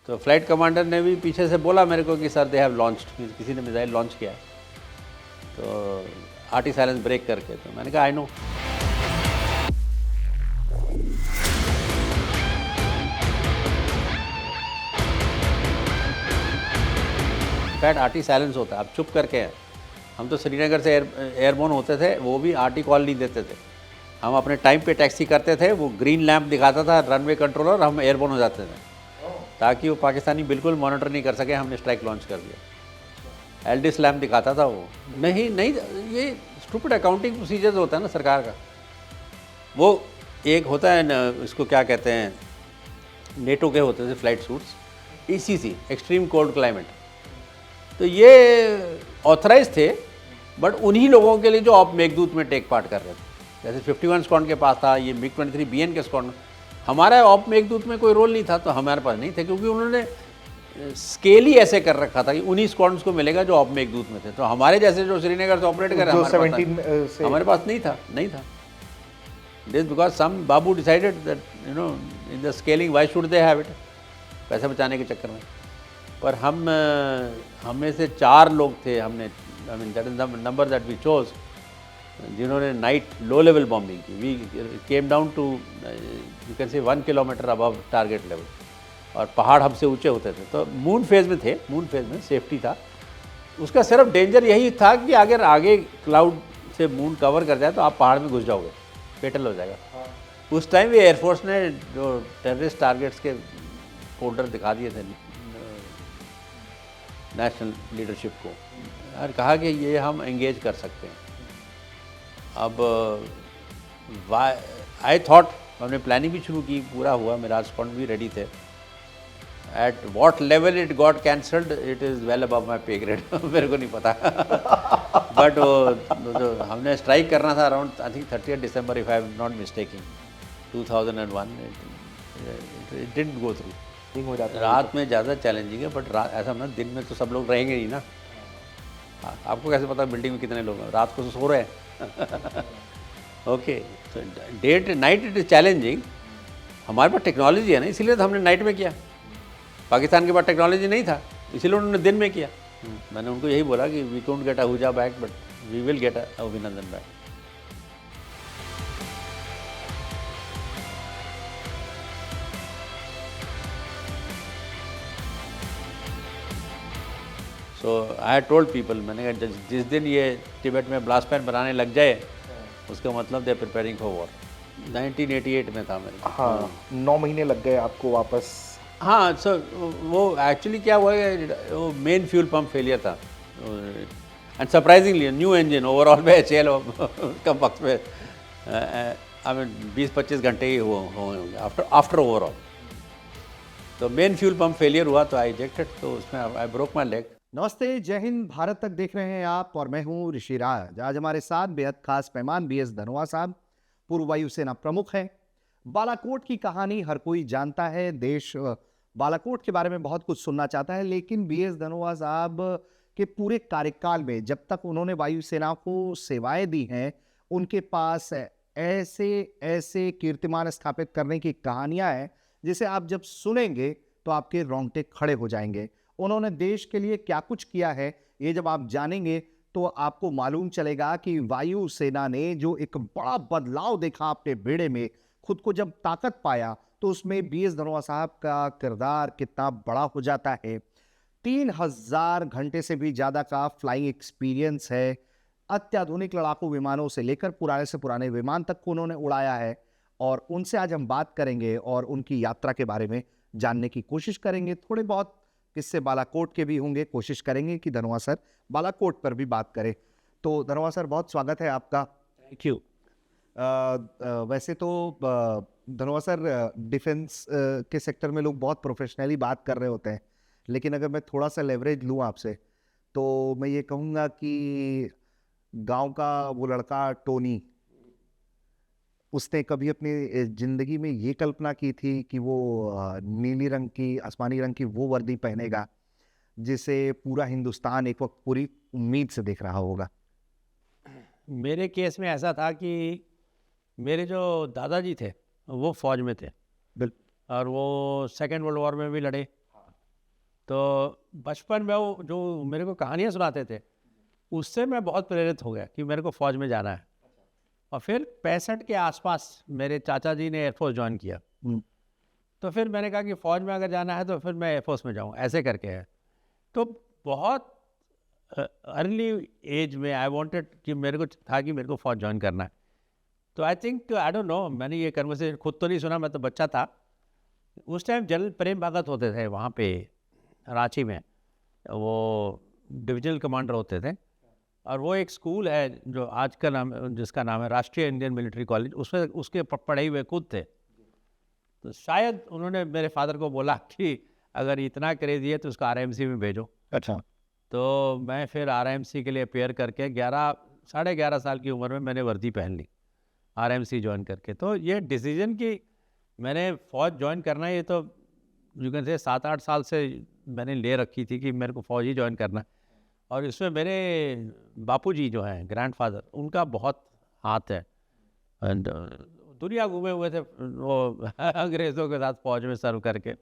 तो flight commander ने भी पीछे से बोला मेरे को कि सर दे हैव लॉन्च्ड, किसी ने मिसाइल लॉन्च किया है, तो आर्टी साइलेंस ब्रेक करके। तो मैंने कहा I know. In fact RT silence होता है, आप चुप करके हैं। हम तो श्रीनगर से एयरबोर्न होते थे, वो भी आर्टी कॉल नहीं देते थे। हम अपने टाइम पे टैक्सी करते थे, वो ग्रीन लैंप दिखाता था रनवे कंट्रोलर, हम एयरबोर्न हो जाते थे ताकि वो पाकिस्तानी बिल्कुल मॉनिटर नहीं कर सके हमने स्ट्राइक लॉन्च कर दिया। एलडीएस लैंप दिखाता था वो। नहीं, ये स्टूपिड अकाउंटिंग प्रोसीजर होता है ना सरकार का। वो एक होता है ना, इसको क्या कहते हैं, नेटो के होते थे flight suits, ECC extreme cold climate. तो ये ऑथराइज थे, बट उन्हीं लोगों के लिए जो ऑप मेघदूत में टेक पार्ट कर रहे थे। जैसे 51 स्क्वाड्रन के पास था, ये MiG-23 BN के स्क्वाड्रन। हमारा ऑप मेघदूत में कोई रोल नहीं था, तो हमारे पास नहीं थे, क्योंकि उन्होंने स्केल ही ऐसे कर रखा था कि उन्हीं स्क्वाड्रन्स को मिलेगा जो ऑप मेघदूत में थे। तो हमारे जैसे जो श्रीनगर से ऑपरेट कर हमारे पास नहीं था। This because some babu decided that in the scaling why should they have it, पैसे बचाने के चक्कर में। पर हम में से 4 लोग थे, हमने I mean that is the number that we chose, जिन्होंने नाइट लो लेवल बॉम्बिंग की। We came down to you can say 1 kilometre above target level, और पहाड़ हमसे ऊंचे होते थे। तो मून फेज में थे, मून फेज में सेफ्टी था। उसका सिर्फ डेंजर यही था कि अगर आगे क्लाउड से मून कवर कर जाए तो आप पहाड़ में घुस जाओगे, पेटल हो जाएगा। उस टाइम भी एयरफोर्स ने जो टेररिस्ट टारगेट्स के फोल्डर दिखा दिए थे नेशनल लीडरशिप को, और कहा कि ये हम एंगेज कर सकते हैं। अब आई थॉट, हमने प्लानिंग भी शुरू की, पूरा हुआ, मेरा स्पॉन्ड भी रेडी थे। At what level it got cancelled, it is well above my pay grade, मेरे को नहीं पता। बट जो हमने स्ट्राइक करना था around I think 30 December, if I am not mistaking, 2001, it didn't go through. हो जाता है रात में ज़्यादा चैलेंजिंग है, बट ऐसा ना, दिन में तो सब लोग रहेंगे ही ना। आपको कैसे पता बिल्डिंग में कितने लोग हैं, रात को तो सो रहे हैं। ओके, तो that night it is challenging. हमारे पास टेक्नोलॉजी है ना, इसीलिए तो हमने नाइट में किया। पाकिस्तान के पास टेक्नोलॉजी नहीं था, इसीलिए उन्होंने दिन में किया। मैंने उनको यही बोला कि we can't get Ahuja back, but we will get Abhinandan back. So I told people, मैंने कहा जिस दिन ये तिब्बत में ब्लास्ट पैन बनाने लग जाए, उसका मतलब दे प्रिपेयरिंग फॉर वॉर। 1988 में था मेरे। हाँ, 9 महीने लग गए आपको वापस। हाँ, सो वो एक्चुअली क्या हुआ है, वो मेन फ्यूल पंप फेलियर था, and surprisingly new engine overall में HAL कम वक्त में आई मीन 20-25 घंटे ही होंगे आफ्टर ओवरऑल। तो मेन फ्यूल पंप फेलियर हुआ, तो आई इजेक्टेड, तो उसमें आई ब्रोक माई लेग। नमस्ते, जय हिंद, भारत तक देख रहे हैं आप और मैं हूं ऋषिराज। आज हमारे साथ बेहद खास मेहमान BS धनोआ साहब, पूर्व वायुसेना प्रमुख हैं। बालाकोट की कहानी हर कोई जानता है, देश बालाकोट के बारे में बहुत कुछ सुनना चाहता है, लेकिन BS धनोआ साहब के पूरे कार्यकाल में जब तक उन्होंने वायुसेना को सेवाएं दी हैं, उनके पास ऐसे ऐसे कीर्तिमान स्थापित करने की कहानियां हैं जिसे आप जब सुनेंगे तो आपके रोंगटे खड़े हो जाएंगे। उन्होंने देश के लिए क्या कुछ किया है, ये जब आप जानेंगे तो आपको मालूम चलेगा कि वायुसेना ने जो एक बड़ा बदलाव देखा अपने बेड़े में, खुद को जब ताकत पाया, तो उसमें BS धनोआ साहब का किरदार कितना बड़ा हो जाता है। 3000 घंटे से भी ज्यादा का फ्लाइंग एक्सपीरियंस है। अत्याधुनिक लड़ाकू विमानों से लेकर पुराने से पुराने विमान तक को उन्होंने उड़ाया है, और उनसे आज हम बात करेंगे और उनकी यात्रा के बारे में जानने की कोशिश करेंगे। थोड़े बहुत किस्से बालाकोट के भी होंगे, कोशिश करेंगे कि धनोआ सर बालाकोट पर भी बात करें। तो धनोआ सर, बहुत स्वागत है आपका। Thank you. वैसे तो धनोआ सर, डिफेंस के सेक्टर में लोग बहुत प्रोफेशनली बात कर रहे होते हैं, लेकिन अगर मैं थोड़ा सा लेवरेज लूँ आपसे, तो मैं ये कहूँगा कि गांव का वो लड़का टोनी, उसने कभी अपनी जिंदगी में ये कल्पना की थी कि वो नीली रंग की, आसमानी रंग की वो वर्दी पहनेगा जिसे पूरा हिंदुस्तान एक वक्त पूरी उम्मीद से देख रहा होगा? मेरे केस में ऐसा था कि मेरे जो दादाजी थे वो फौज में थे, और वो सेकेंड वर्ल्ड वॉर में भी लड़े, तो बचपन में वो जो मेरे को कहानियाँ सुनाते थे उससे मैं बहुत प्रेरित हो गया कि मेरे को फ़ौज में जाना है। और फिर 65 के आसपास मेरे चाचा जी ने एयरफोर्स ज्वाइन किया। तो फिर मैंने कहा कि फ़ौज में अगर जाना है तो फिर मैं एयरफोर्स में जाऊँ, ऐसे करके है। तो बहुत अर्ली एज में आई वांटेड कि मेरे को था कि मेरे को फ़ौज ज्वाइन करना है। तो I think I don't no, मैंने ये कन्वर्सेशन खुद तो नहीं सुना, मैं तो बच्चा था। उस टाइम जनरल प्रेम भगत होते थे वहाँ पे रांची में, वो डिविजनल कमांडर होते थे। और वो एक स्कूल है जो आज का नाम, जिसका नाम है राष्ट्रीय इंडियन मिलिट्री कॉलेज, उसमें उसके पढ़े हुए खुद थे। तो शायद उन्होंने मेरे फादर को बोला कि अगर इतना क्रेजी है तो उसको आरएमसी में भेजो। अच्छा। तो मैं फिर आरएमसी के लिए अपेयर करके 11 साल की उम्र में मैंने वर्दी पहन ली आरएमसी ज्वाइन करके। तो ये डिसीजन कि मैंने फ़ौज ज्वाइन करना है, ये तो यू कैन से 7-8 साल से मैंने ले रखी थी कि मेरे को फ़ौज ही ज्वाइन करना है। और इसमें मेरे बापूजी जो हैं ग्रैंडफादर, उनका बहुत हाथ है। एंड दुनिया घूमे हुए थे वो अंग्रेज़ों के साथ फ़ौज में सर्व करके।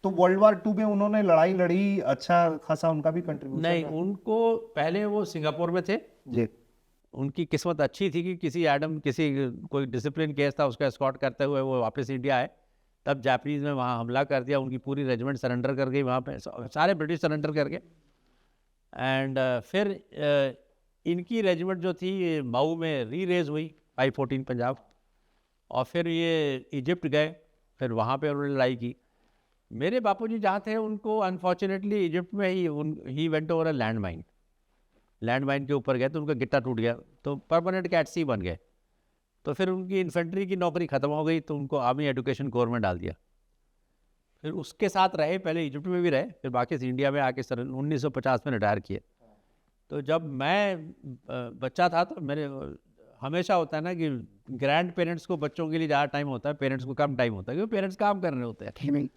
तो वर्ल्ड वार 2 में उन्होंने लड़ाई लड़ी, अच्छा खासा उनका भी कंट्रीब्यूशन नहीं, उनको पहले वो सिंगापुर में थे। जी। उनकी किस्मत अच्छी थी कि किसी कोई डिसिप्लिन केस था, उसका एस्कॉर्ट करते हुए वो वापस इंडिया आए। तब जापानीज़ ने वहाँ हमला कर दिया, उनकी पूरी रेजिमेंट सरेंडर कर गई वहाँ पे, सारे ब्रिटिश सरेंडर कर गए। एंड फिर इनकी रेजिमेंट जो थी ये मऊ में री-रेज़ हुई 514 पंजाब। और फिर ये इजिप्ट गए, फिर वहाँ पे उन्होंने लड़ाई की। मेरे बापूजी जहाँ थे उनको अनफॉर्चुनेटली इजिप्ट में he went over a land mine के ऊपर गए तो उनका गिट्टा टूट गया, तो परमानेंट कैट सी बन गए। तो फिर उनकी इन्फेंट्री की नौकरी ख़त्म हो गई, तो उनको आर्मी एजुकेशन कोर में डाल दिया। फिर उसके साथ रहे, पहले इजिप्ट में भी रहे, फिर बाकी से इंडिया में आके 1950 में रिटायर किए। तो जब मैं बच्चा था तो मेरे हमेशा होता है ना कि ग्रैंड पेरेंट्स को बच्चों के लिए ज़्यादा टाइम होता है, पेरेंट्स को कम टाइम होता है, क्योंकि पेरेंट्स काम कर रहे होते हैं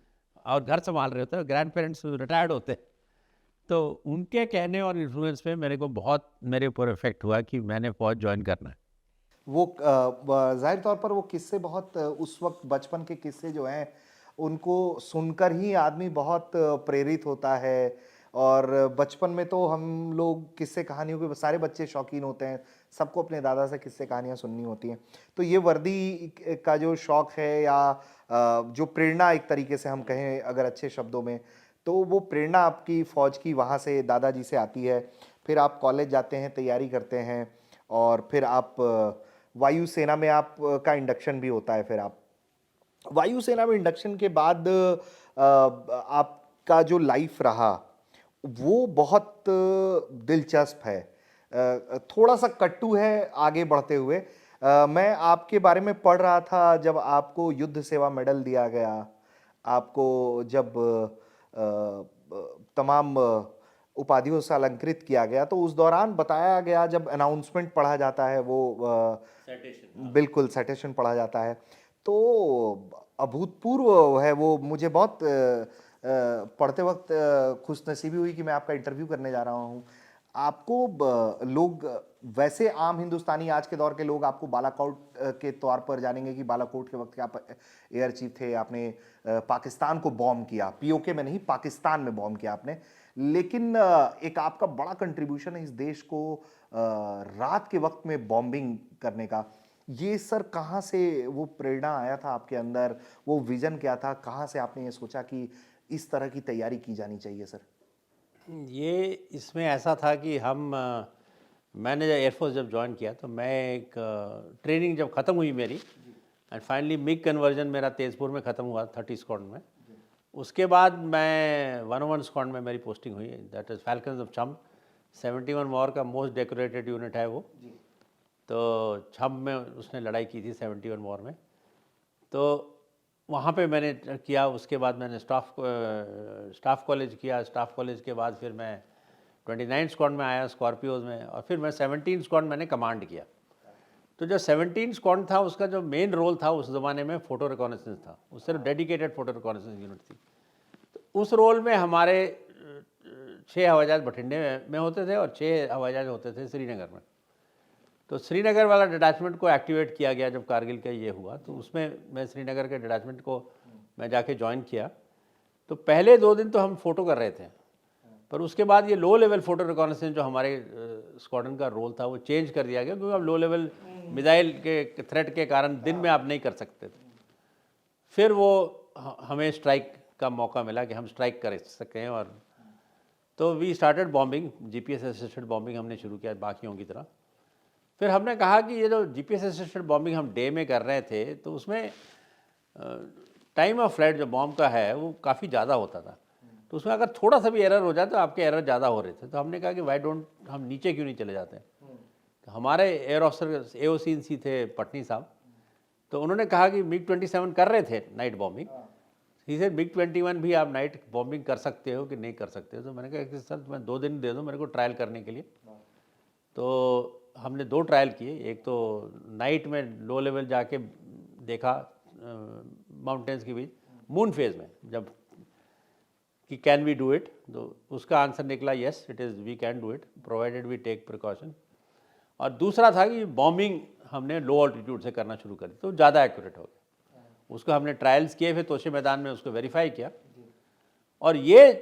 और घर संभाल रहे होते हैं, ग्रैंड पेरेंट्स रिटायर्ड होते हैं। तो उनके कहने और इन्फ्लुएंस पे मेरे को बहुत मेरे ऊपर इफेक्ट हुआ कि मैंने फ़ौज ज्वाइन करना है। वो जाहिर तौर पर वो किस्से बहुत उस वक्त बचपन के किस्से जो हैं उनको सुनकर ही आदमी बहुत प्रेरित होता है। और बचपन में तो हम लोग किस्से कहानियों के सारे बच्चे शौकीन होते हैं, सबको अपने दादा से किस्से कहानियाँ सुननी होती हैं। तो ये वर्दी का जो शौक़ है या जो प्रेरणा एक तरीके से हम कहें अगर अच्छे शब्दों में, तो वो प्रेरणा आपकी फ़ौज की वहाँ से दादाजी से आती है। फिर आप कॉलेज जाते हैं, तैयारी करते हैं और फिर आप वायुसेना में आप का इंडक्शन भी होता है। फिर आप वायुसेना में इंडक्शन के बाद आपका जो लाइफ रहा वो बहुत दिलचस्प है, थोड़ा सा कट्टू है आगे बढ़ते हुए। मैं आपके बारे में पढ़ रहा था जब आपको युद्ध सेवा मेडल दिया गया, आपको जब तमाम उपाधियों से अलंकृत किया गया, तो उस दौरान बताया गया जब अनाउंसमेंट पढ़ा जाता है वो बिल्कुल साइटेशन पढ़ा जाता है, तो अभूतपूर्व है वो। मुझे बहुत पढ़ते वक्त खुशनसीबी हुई कि मैं आपका इंटरव्यू करने जा रहा हूँ। आपको लोग वैसे आम हिंदुस्तानी आज के दौर के लोग आपको बालाकोट के तौर पर जानेंगे कि बालाकोट के वक्त के आप एयर चीफ थे, आपने पाकिस्तान को बॉम्ब किया, पीओके में नहीं पाकिस्तान में बॉम्ब किया आपने। लेकिन एक आपका बड़ा कंट्रीब्यूशन है इस देश को रात के वक्त में बॉम्बिंग करने का। ये सर कहाँ से वो प्रेरणा आया था आपके अंदर, वो विजन क्या था, कहाँ से आपने ये सोचा कि इस तरह की तैयारी की जानी चाहिए सर? ये इसमें ऐसा था कि मैंने जब एयरफोर्स जब ज्वाइन किया तो मैं एक ट्रेनिंग जब ख़त्म हुई मेरी एंड फाइनली मिग कन्वर्जन मेरा तेज़पुर में ख़त्म हुआ 30 स्क्वाड में। उसके बाद मैं 101 स्क्वाड में मेरी पोस्टिंग हुई, दैट इज़ फैल्कन्स ऑफ छम। 71 वॉर का मोस्ट डेकोरेटेड यूनिट है वो। तो छम में उसने लड़ाई की थी 71 वॉर में, तो वहाँ पे मैंने किया। उसके बाद मैंने स्टाफ कॉलेज किया। स्टाफ कॉलेज के बाद फिर मैं 29 स्क्वाड में आया स्कॉर्पियोज में, और फिर मैं 17 स्क्वाड मैंने कमांड किया। तो जो 17 स्क्वाड था उसका जो मेन रोल था उस ज़माने में फ़ोटो रिकॉनेसेंस था, उस सिर्फ डेडिकेटेड फ़ोटो रिकॉनेसेंस यूनिट थी। तो उस रोल में हमारे 6 हवाई जहाज़ बठिंडे में होते थे और 6 हवाई जहाज़ होते थे श्रीनगर में। तो श्रीनगर वाला डिटैचमेंट को एक्टिवेट किया गया जब कारगिल का ये हुआ, तो उसमें मैं श्रीनगर के डिटैचमेंट को मैं जाके ज्वाइन किया। तो पहले 2 दिन तो हम फ़ोटो कर रहे थे पर उसके बाद ये लो लेवल फोटो रिकॉग्निशन जो हमारे स्क्वाड्रन का रोल था वो चेंज कर दिया गया, क्योंकि अब लो लेवल मिसाइल के थ्रेट के कारण दिन में आप नहीं कर सकते थे। फिर वो हमें स्ट्राइक का मौका मिला कि हम स्ट्राइक कर सकें, और तो we started bombing, GPS assisted bombing हमने शुरू किया बाकियों की तरह। फिर हमने कहा कि ये जो जीपीएस असिस्टेड बॉम्बिंग हम डे में कर रहे थे, तो उसमें टाइम ऑफ फ्लाइट जो बॉम्ब का है वो काफ़ी ज़्यादा होता था, तो उसमें अगर थोड़ा सा भी एरर हो जाए तो आपके एरर ज़्यादा हो रहे थे। तो हमने कहा कि वाई डोंट हम नीचे क्यों नहीं चले जाते हैं। तो हमारे एयर ऑफिसर AOC थे पटनी साहब, तो उन्होंने कहा कि MiG-27 कर रहे थे night bombing, he said MiG-21 भी आप नाइट बॉम्बिंग कर सकते हो कि नहीं कर सकते हो। तो मैंने कहा कि सर मैं 2 दिन दे दो मेरे को ट्रायल करने के लिए। तो हमने 2 ट्रायल किए, एक तो नाइट में लो लेवल जाके देखा माउंटेन्स के बीच मून फेज में, जब कि कैन वी डू इट, तो उसका आंसर निकला yes it is we can do it provided we take precaution. और दूसरा था कि बॉम्बिंग हमने लो ऑल्टीट्यूड से करना शुरू कर दी, तो ज़्यादा एक्यूरेट हो गया। उसको हमने ट्रायल्स किए, फिर तोशे मैदान में उसको वेरीफाई किया। और ये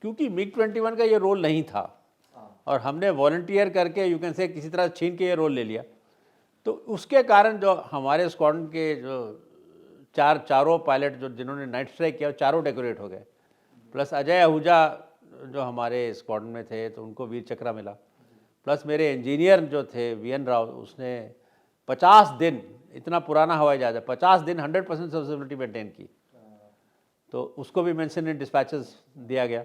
क्योंकि MiG-21 का ये रोल नहीं था और हमने वॉलंटियर करके यू कैन से किसी तरह छीन के ये रोल ले लिया, तो उसके कारण जो हमारे स्क्वाड्रन के जो चारों पायलट जो जिन्होंने नाइट स्ट्राइक किया, चारों डेकोरेट हो गए। प्लस अजय आहूजा जो हमारे स्क्वाड्रन में थे, तो उनको वीर चक्र मिला। प्लस मेरे इंजीनियर जो थे VN राव, उसने 50 दिन, इतना पुराना हवाई जहाज है, 50 दिन 100% सर्विसिबिलिटी मेंटेन की, तो उसको भी मेंशन इन डिस्पैचेस दिया गया।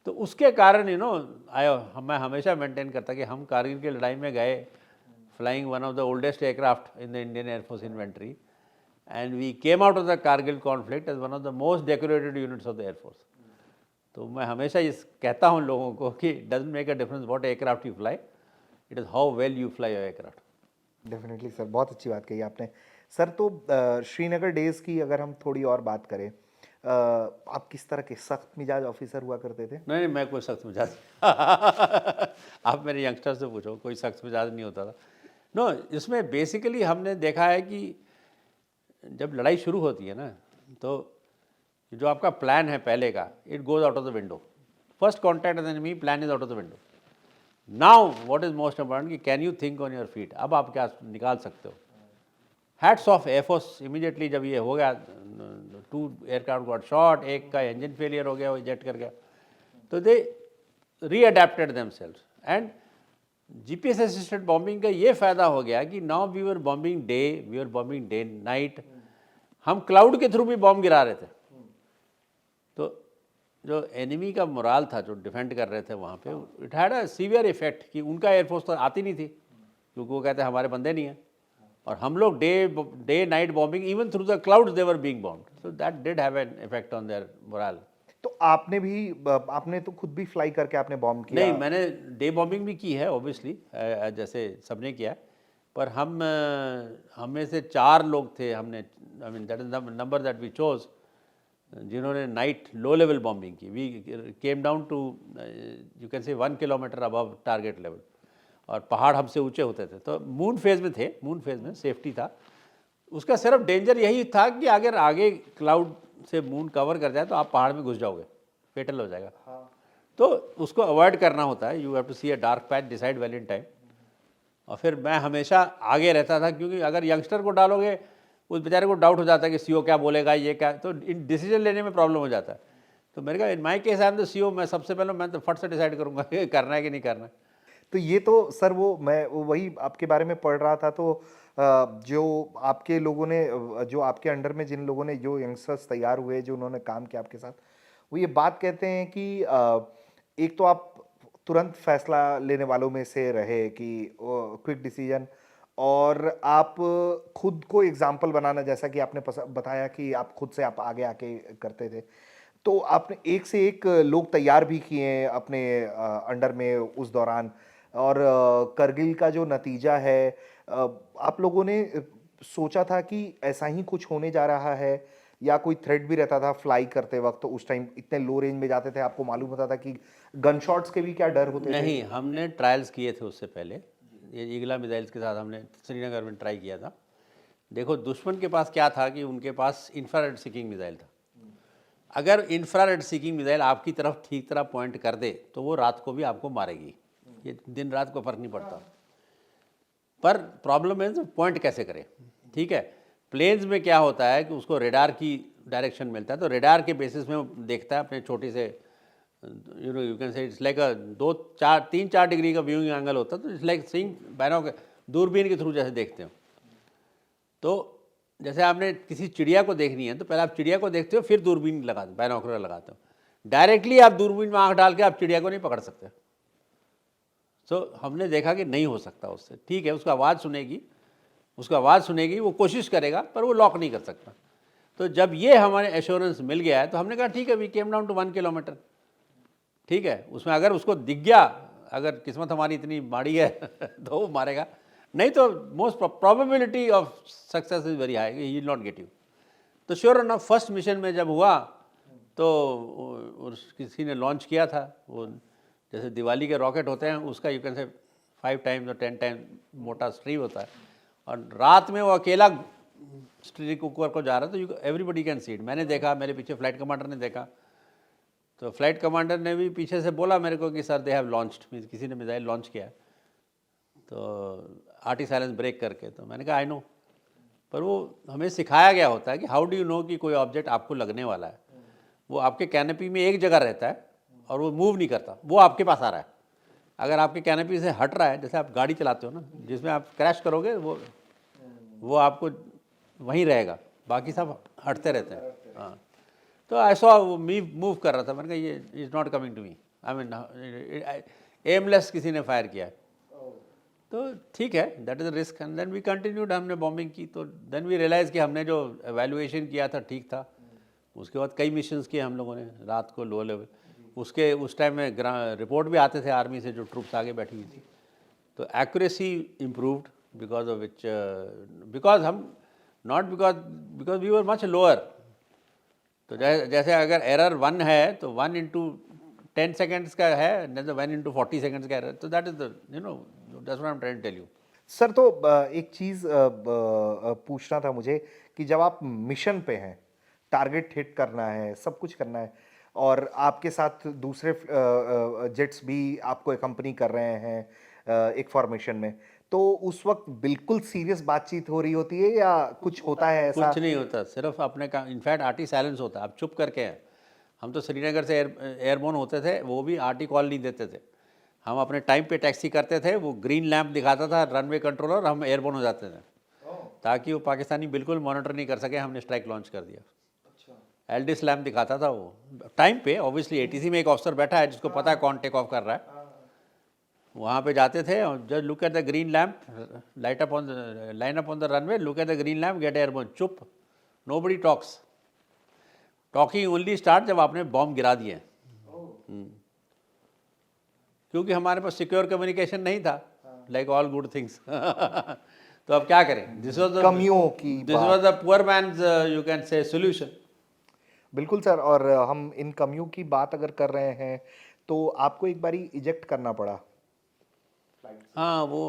तो उसके कारण मैं हमेशा मेंटेन करता कि हम कारगिल की लड़ाई में गए flying one of the oldest aircraft in the Indian Air Force inventory, and we came out of the Kargil conflict as one of the most decorated units of the Air Force. तो मैं हमेशा इस कहता हूँ लोगों को कि doesn't make a difference what aircraft you fly, it is how well you fly your aircraft. Definitely sir, बहुत अच्छी बात कही आपने। सर तो श्रीनगर डेज की अगर हम थोड़ी और बात करें, आप किस तरह के सख्त मिजाज ऑफिसर हुआ करते थे? नहीं, मैं कोई सख्त मिजाज आप मेरे यंगस्टर से पूछो, कोई सख्त मिजाज नहीं होता था। नो, इसमें बेसिकली हमने देखा है कि जब लड़ाई शुरू होती है ना, तो जो आपका प्लान है पहले का, it goes out of the window. First contact with enemy, plan is out of the window. Now what is most important कि can you think on your feet, अब आप क्या निकाल सकते हो। हैट्स ऑफ एयरफोर्स, इमीडिएटली जब ये हो गया 2 एयरक्राफ्ट गॉट शॉट, एक का इंजन फेलियर हो गया, वो इजेक्ट कर गया, तो they readapted themselves. And GPS assisted bombing का ये फ़ायदा हो गया कि now we were bombing day night, हम क्लाउड के थ्रू भी बॉम्ब गिरा रहे थे। तो जो एनिमी का मोराल था, जो डिफेंड कर रहे थे वहाँ पे, it had a severe effect कि उनका एयरफोर्स तो आती नहीं थी, क्योंकि वो कहते हमारे बंदे नहीं हैं, और हम लोग day night bombing, even through the clouds they were being bombed, so that did have an effect on their morale. तो आपने तो खुद भी फ्लाई करके आपने बॉम्ब किया? नहीं, मैंने डे बॉम्बिंग भी की है ऑब्वियसली, जैसे सबने किया है, पर हम में से 4 लोग थे, हमने I mean that is the number that we chose, जिन्होंने नाइट लो लेवल बॉम्बिंग की। We came down to you can say 1 kilometre above target level, और पहाड़ हमसे ऊंचे होते थे, तो मून फेज में थे, मून फेज में सेफ्टी था। उसका सिर्फ डेंजर यही था कि अगर आगे क्लाउड से मून कवर कर जाए तो आप पहाड़ में घुस जाओगे, फेटल हो जाएगा। तो उसको अवॉइड करना होता है, you have to see a dark patch, decide well in time. और फिर मैं हमेशा आगे रहता था, क्योंकि अगर यंगस्टर को डालोगे, उस बेचारे को डाउट हो जाता है कि सीओ क्या बोलेगा, ये क्या, तो इन डिसीजन लेने में प्रॉब्लम हो जाता है। तो मेरे कहा in my case I am the CO, मैं सबसे पहले मैं तो फट से डिसाइड करूँगा कि करना है कि नहीं करना है। तो ये तो सर मैं वही आपके बारे में पढ़ रहा था, तो जो आपके लोगों ने जो आपके अंडर में जिन लोगों ने, जो यंगस्टर्स तैयार हुए, जो उन्होंने काम किया आपके साथ, वो ये बात कहते हैं कि एक तो आप तुरंत फैसला लेने वालों में से रहे कि क्विक डिसीजन, और आप खुद को एग्जाम्पल बनाना, जैसा कि आपने बताया कि आप खुद से आप आगे आके करते थे, तो आपने एक से एक लोग तैयार भी किए अपने अंडर में उस दौरान। और करगिल का जो नतीजा है, आप लोगों ने सोचा था कि ऐसा ही कुछ होने जा रहा है, या कोई थ्रेट भी रहता था फ्लाई करते वक्त? तो उस टाइम इतने लो रेंज में जाते थे, आपको मालूम होता था कि गन शॉट्स के भी क्या डर होते थे? नहीं, हमने ट्रायल्स किए थे उससे पहले, ये ईगला मिसाइल्स के साथ हमने श्रीनगर में ट्राई किया था। देखो दुश्मन के पास क्या था कि उनके पास इंफ्रारेड सीकिंग मिसाइल था। अगर इंफ्रारेड सीकिंग मिसाइल आपकी तरफ ठीक तरह पॉइंट कर दे तो वो रात को भी आपको मारेगी, ये दिन रात को फर्क नहीं पड़ता। पर प्रॉब्लम है पॉइंट कैसे करें, ठीक है। प्लेन्स में क्या होता है कि उसको रेडार की डायरेक्शन मिलता है, तो रेडार के बेसिस में वो देखता है अपने छोटे से, यू कैन से इट्स लाइक अ 3-4 डिग्री का व्यूइंग एंगल होता है, तो इट्स लाइक सीइंग बाइनोकुलर, दूरबीन के थ्रू जैसे देखते हो। तो जैसे आपने किसी चिड़िया को देखनी है तो पहले आप चिड़िया को देखते हो, फिर दूरबीन लगाते हो, बाइनोकुलर लगाते हो। डायरेक्टली आप दूरबीन में आँख डाल के आप चिड़िया को नहीं पकड़ सकते। तो हमने देखा कि नहीं हो सकता उससे, ठीक है उसका आवाज़ सुनेगी, वो कोशिश करेगा, पर वो लॉक नहीं कर सकता। तो जब ये हमारे एश्योरेंस मिल गया है तो हमने कहा ठीक है, we came down to 1 kilometre, ठीक है। उसमें अगर उसको दिख गया, अगर किस्मत हमारी इतनी माड़ी है तो वो मारेगा, नहीं तो most probability of success is very high, he will not get you. तो श्योर एनफ फर्स्ट मिशन में जब हुआ तो किसी ने लॉन्च किया था, वो जैसे दिवाली के रॉकेट होते हैं उसका यू कैन से 5 टाइम्स और 10 टाइम्स मोटा स्ट्रीम होता है, और रात में वो अकेला स्ट्रीक ऊपर को जा रहा है, तो एवरीबडी कैन सी इट। मैंने देखा, मेरे पीछे फ्लाइट कमांडर ने देखा, तो फ्लाइट कमांडर ने भी पीछे से बोला मेरे को कि सर दे हैव लॉन्च्ड, किसी ने मिसाइल लॉन्च किया, तो आर्टी साइलेंस ब्रेक करके। तो मैंने कहा आई नो, पर वो हमें सिखाया गया होता है कि हाउ डू यू नो कि कोई ऑब्जेक्ट आपको लगने वाला है। वो आपके कैनपी में एक जगह रहता है और वो मूव नहीं करता, वो आपके पास आ रहा है। अगर आपके कैनपी से हट रहा है, जैसे आप गाड़ी चलाते हो ना, जिसमें आप क्रैश करोगे, वो आपको वहीं रहेगा, बाकी सब हटते रहते हैं। हाँ, तो ऐसा वो मूव कर रहा था, मैंने कहा ये is not coming to me, I mean aimless किसी ने फायर किया है। तो ठीक है, that is a risk, and then we continued, हमने बॉम्बिंग की। तो देन वी रियलाइज़ कि हमने जो एवेल्युएशन किया था ठीक था। उसके बाद कई मिशंस किए हम लोगों ने रात को लो लेवल, उस टाइम में रिपोर्ट भी आते थे आर्मी से, जो ट्रूप्स आगे बैठी हुई थी। तो accuracy improved because of which, because हम not because we were much lower. तो जैसे अगर एरर 1 है तो 1 into 10 सेकेंड्स का है, नहीं तो 1 into 40 सेकेंड्स का एरर। तो that is the that's what I am trying to tell you. Sir तो एक चीज पूछना था मुझे कि जब आप मिशन पे हैं, टारगेट हिट करना है, सब कुछ करना है, और आपके साथ दूसरे जेट्स भी आपको एक्कम्पनी कर रहे हैं एक फॉर्मेशन में, तो उस वक्त बिल्कुल सीरियस बातचीत हो रही होती है या कुछ होता है ऐसा? कुछ नहीं होता, सिर्फ अपने का, इनफैक्ट आरटी साइलेंस होता है, आप चुप करके हैं। हम तो श्रीनगर से एयरबोर्न होते थे, वो भी आरटी कॉल नहीं देते थे। हम अपने टाइम पे टैक्सी करते थे, वो ग्रीन लैंप दिखाता था रनवे कंट्रोलर, हम एयरबोर्न हो जाते थे, ताकि वो पाकिस्तानी बिल्कुल मॉनिटर नहीं कर सके। हमने स्ट्राइक लॉन्च कर दिया। एलडिस लैम्प दिखाता था वो टाइम पे। ऑब्वियसली एटीसी में एक ऑफिसर बैठा है जिसको पता है कौन टेक ऑफ कर रहा है। वहाँ पे जाते थे, just look at the green lamp, line up on the runway, look at the green lamp, get airborne, चुप, nobody talks. Talking only start जब आपने बॉम्ब गिरा दिए। क्योंकि हमारे पास सिक्योर कम्युनिकेशन नहीं था, लाइक ऑल गुड थिंग्स। तो अब क्या करें, this was the poor man's you can say solution. बिल्कुल सर, और हम इन कमियों की बात अगर कर रहे हैं तो आपको एक बारी इजेक्ट करना पड़ा। हाँ, वो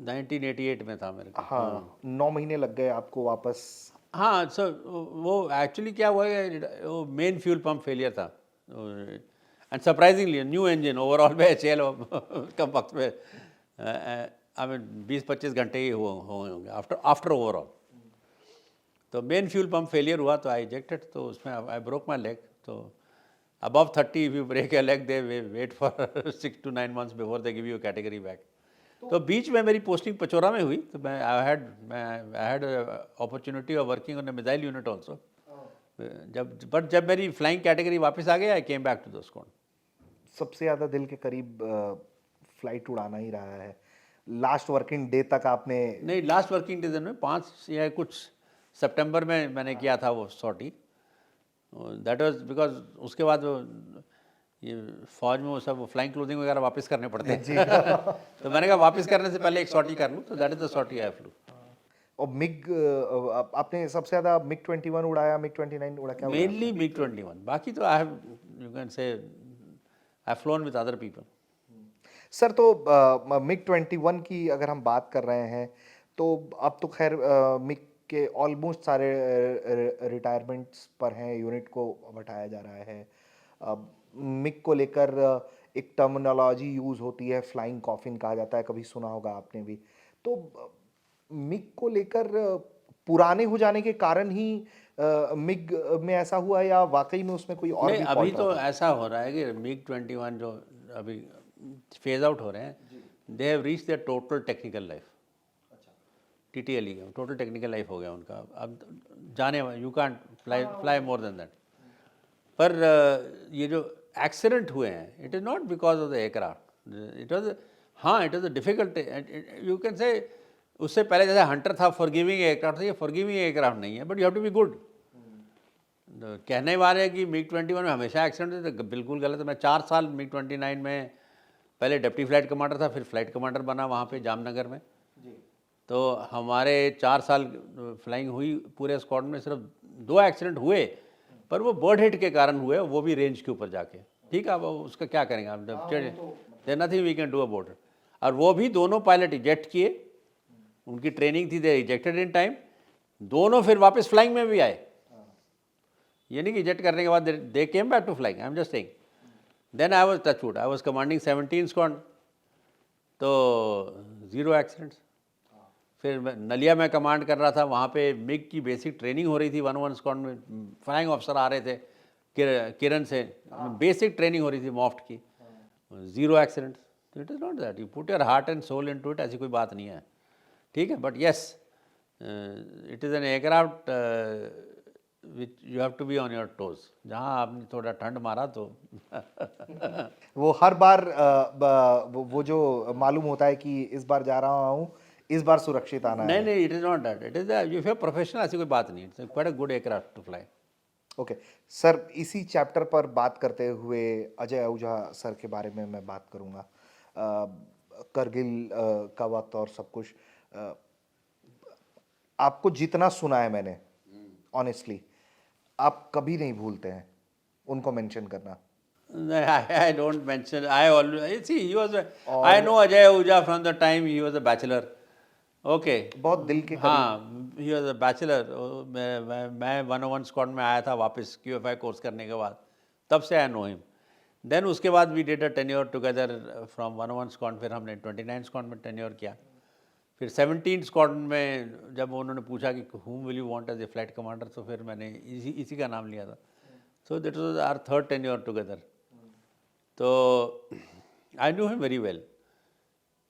1988 में था मेरे को। हाँ, 9 महीने लग गए आपको वापस। हाँ, सर वो एक्चुअली क्या हुआ है, वो मेन फ्यूल पंप फेलियर था, and surprisingly new engine, overall में HAL कम वक्त में आई मीन 20-25 घंटे ही होंगे आफ्टर ओवरऑल। तो मेन फ्यूल पंप फेलियर हुआ, तो आई इजेक्टेड। तो उसमें आई ब्रोक माई लेग। तो above 30 if you break a leg, they wait for 6 to 9 months before they give you a category back. तो बीच में मेरी पोस्टिंग पचोरा में हुई, तो मैं I had opportunity of working on a missile unit also. जब मेरी फ्लाइंग कैटेगरी वापस आ गया, I came back to the squad. सबसे ज़्यादा दिल के करीब फ्लाइट उड़ाना ही रहा है। लास्ट वर्किंग डे तक आपने? नहीं, लास्ट वर्किंग डे में 5 या कुछ सितंबर में मैंने किया था वो सॉर्टी। दैट वाज बिकॉज उसके बाद ये फौज में वो सब फ्लाइंग क्लोथिंग वगैरह वापस करने पड़ते हैं। तो मैंने कहा वापस करने से पहले एक सॉर्टी कर लूँ, तो that is the sortie I flew. और मिग आपने सबसे ज़्यादा मिग 21 उड़ाया, मिग 29 उड़ा, क्या उड़ाया? मेनली मिग 21, बाकी तो आई हैव यू कैन से आई flown with other people. Sir तो मिग 21 की अगर हम बात कर रहे हैं तो अब तो खैर मिग के ऑलमोस्ट सारे रिटायरमेंट्स पर हैं, यूनिट को हटाया जा रहा है। मिग को लेकर एक टर्मिनोलॉजी यूज़ होती है, फ्लाइंग कॉफिन कहा जाता है, कभी सुना होगा आपने भी। तो मिग को लेकर पुराने हो जाने के कारण ही मिग में ऐसा हुआ, या वाकई में उसमें कोई और नहीं, भी अभी फॉल्ट तो रहा था? ऐसा हो रहा है कि मिग 21 जो अभी फेज आउट हो रहे हैं, they have reach their total technical life. TTL total technical life हो गया उनका। अब जाने you can't fly more than that. पर ये जो एक्सीडेंट हुए हैं, it is not because of the aircraft, it was, हाँ it was a difficult, you can say. उससे पहले जैसे हंटर था, फॉरगिविंग एयरक्राफ्ट था, ये फॉरगिविंग एयरक्राफ्ट नहीं है, but you have to be good. कहने वाले हैं कि मिग 21 में हमेशा एक्सीडेंट होते, तो बिल्कुल गलत है। मैं 4 साल मिग 29 में पहले डिप्टी फ्लाइट कमांडर था, फिर फ्लाइट कमांडर बना वहाँ पे जामनगर में। तो हमारे 4 साल फ्लाइंग हुई, पूरे स्क्वाड में सिर्फ 2 एक्सीडेंट हुए, पर वो बर्ड हिट के कारण हुए, वो भी रेंज के ऊपर जाके। ठीक है, अब उसका क्या करेंगे आप, there nothing we can do about it. और वो भी दोनों पायलट इजेक्ट किए, उनकी ट्रेनिंग थी, दे इजेक्टेड इन टाइम, दोनों फिर वापस फ्लाइंग में भी आए। ये नहीं कि इजेक्ट करने के बाद they came back to flying, I am just saying. Then I was touchwood, I was commanding 17 squad, तो 0 एक्सीडेंट्स। फिर नलिया में कमांड कर रहा था, वहाँ पे मिग की बेसिक ट्रेनिंग हो रही थी, 101 स्क्वाड में फ्लाइंग ऑफिसर आ रहे थे किरण से, बेसिक ट्रेनिंग हो रही थी मॉफ्ट की, 0 एक्सीडेंट्स। तो it is not that, you put your heart and soul into it, ऐसी कोई बात नहीं है। ठीक है, but yes, it is an aircraft which you have to be on your toes. जहाँ आपने थोड़ा ठंड मारा तो वो हर बार वो जो मालूम होता है कि इस बार जा रहा हूँ, इस बार सुरक्षित आना नहीं है। नहीं, it is not that, it is you have professional, ऐसी कोई बात नहीं। It's quite a good aircraft to fly. Okay sir, इसी चैप्टर पर बात करते हुए अजय आहूजा सर के बारे में मैं बात करूँगा। करगिल का वक्त और सब कुछ, आपको जितना सुना है मैंने, ऑनेस्टली आप कभी नहीं भूलते हैं उनको मेंशन करना। I don't mention. I always see he was. I know Ajay Ahuja from the time he was a bachelor. Okay. बहुत दिल के करीब। हाँ, he was a bachelor. मैं 101 स्क्वाड में आया था वापस QFI कोर्स करने के बाद, तब से I know him. Then उसके बाद we did a tenure together from 101 squad, फिर हमने 29 स्क्वाड में tenure किया। फिर 17 स्क्वाड में जब उन्होंने पूछा कि whom will you want as a flight commander, तो फिर मैंने इसी का नाम लिया था। So that was our 3rd tenure together. So I knew him very well,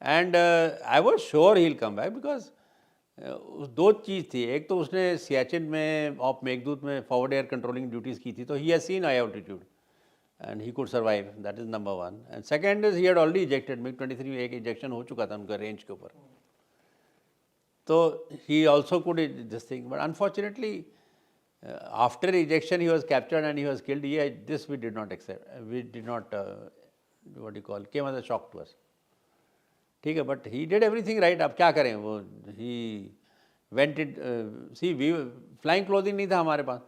and I was sure he'll come back because दो चीज़ थी। एक तो उसने सियाचिन में ऑफ मेघदूत में फॉरवर्ड एयर कंट्रोलिंग ड्यूटीज़ की थी, तो he has seen high altitude and he could survive, that is number 1। And second is he had already ejected, MiG 23 में एक इजेक्शन हो चुका था उनका रेंज के ऊपर, तो he also could this thing, but unfortunately after ejection he was captured and he was killed. Yeah, this we did not accept, we did not what do you call, came as a shock to us. ठीक है, but he did everything right. अब क्या करें, वो he went it, see we flying clothing नहीं था हमारे पास,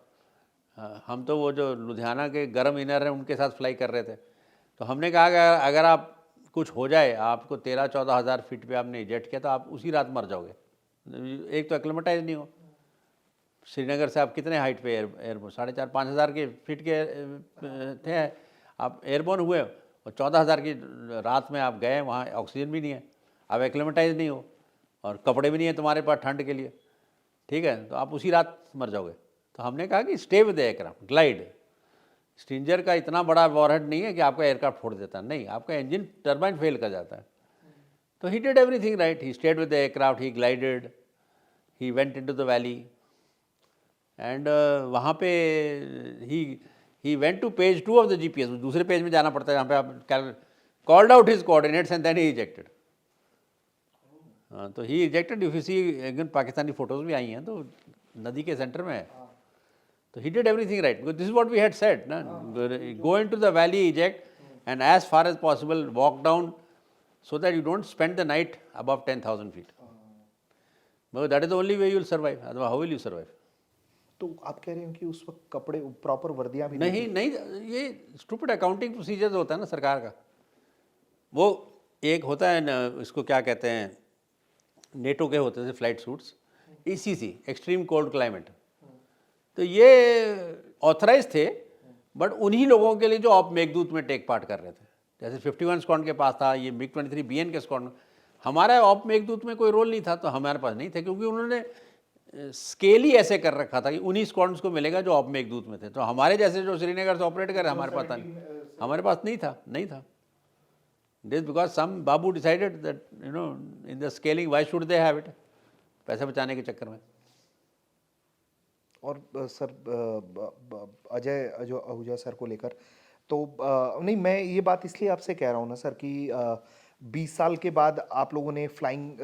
हम तो वो जो लुधियाना के गर्म इनर हैं उनके साथ फ्लाई कर रहे थे। तो हमने कहा कि अगर आप कुछ हो जाए, आपको 13-14 हज़ार फीट पे आपने इजेक्ट किया, तो आप उसी रात मर जाओगे। एक तो एक्लेमेटाइज नहीं हो, श्रीनगर से आप कितने हाइट पे एयरबोर्न 4,500-5 हज़ार के फीट के थे, आप एयरबोर्न हुए और 14,000 की रात में आप गए, वहाँ ऑक्सीजन भी नहीं है, आप एक्लेमेटाइज नहीं हो और कपड़े भी नहीं है तुम्हारे पास ठंड के लिए, ठीक है, तो आप उसी रात मर जाओगे। तो हमने कहा कि स्टे विद एयरक्राफ्ट, ग्लाइड। स्ट्रिंजर का इतना बड़ा वॉरहेड नहीं है कि आपका एयरक्राफ्ट फोड़ देता, नहीं, आपका इंजन टर्बाइन फेल कर जाता है। तो he did everything right. He stayed with the aircraft, he glided, he went into the valley, and वहाँ पे he went to page 2 of the GPS. दूसरे पेज में जाना पड़ता है जहाँ पे आप called out his coordinates and then he ejected. तो he ejected. If you see again Pakistani photos भी आई हैं, तो नदी के सेंटर में है। तो he did everything right because this is what we had said, ना, go into the valley, eject, and as far as possible walk down, so that you don't spend the night above 10,000 feet. Because that is the only way you will survive. Otherwise, how will you survive? तो आप कह रहे हैं कि उस वक्त कपड़े, proper वर्दियां भी नहीं नहीं, ये स्टूपिड अकाउंटिंग प्रोसीजर्स होता है ना सरकार का। वो एक होता है ना, इसको क्या कहते हैं, नेटो के होते थे flight suits, ECC, extreme cold climate. तो ये ऑथराइज थे, बट उन्हीं लोगों के लिए जो ऑप मेघदूत में टेक पार्ट कर रहे थे। जैसे 51 स्क्वाड्रन के पास था, ये MiG-23 BN के स्क्वाड्रन, हमारा ऑप मेघदूत में कोई रोल नहीं था, तो हमारे पास नहीं थे, क्योंकि उन्होंने स्केल ही ऐसे कर रखा था कि उन्हीं स्क्वाड्रन्स को मिलेगा जो ऑप मेघदूत में थे। तो हमारे जैसे जो श्रीनगर से ऑपरेट कर हमारे पास था, हमारे पास नहीं था। This because some babu decided that in the scaling why should they have it, पैसे बचाने के चक्कर में। और सर अजय जो आहूजा सर को लेकर तो नहीं, मैं ये बात इसलिए आपसे कह रहा हूँ ना सर कि 20 साल के बाद आप लोगों ने फ्लाइंग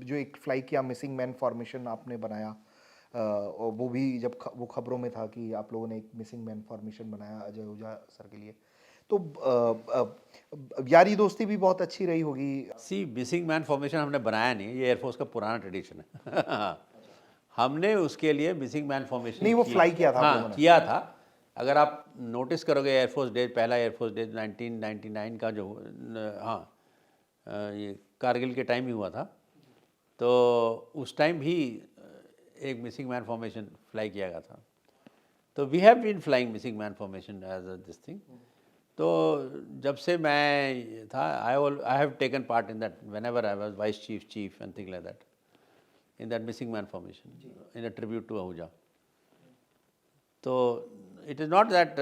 जो एक फ्लाई किया, मिसिंग मैन फॉर्मेशन आपने बनाया, और वो भी जब वो खबरों में था कि आप लोगों ने एक मिसिंग मैन फॉर्मेशन बनाया अजय आहूजा सर के लिए, तो यारी दोस्ती भी बहुत अच्छी रही होगी। सी, मिसिंग मैन फॉर्मेशन हमने बनाया नहीं, ये एयरफोर्स का पुराना ट्रेडिशन है। हमने उसके लिए मिसिंग मैन फॉर्मेशन नहीं, वो फ्लाई किया था आप लोगों हाँ ने। किया था। अगर आप नोटिस करोगे एयरफोर्स डे, पहला एयरफोर्स डे 1999 का जो ये कारगिल के टाइम ही हुआ था, तो उस टाइम भी एक मिसिंग मैन फॉर्मेशन फ्लाई किया गया था। तो we have been flying missing man formation as this thing. तो जब से मैं था, I have taken part in that whenever I was vice chief and thing like that, in that missing man formation, in a tribute to Ahuja. So it is not that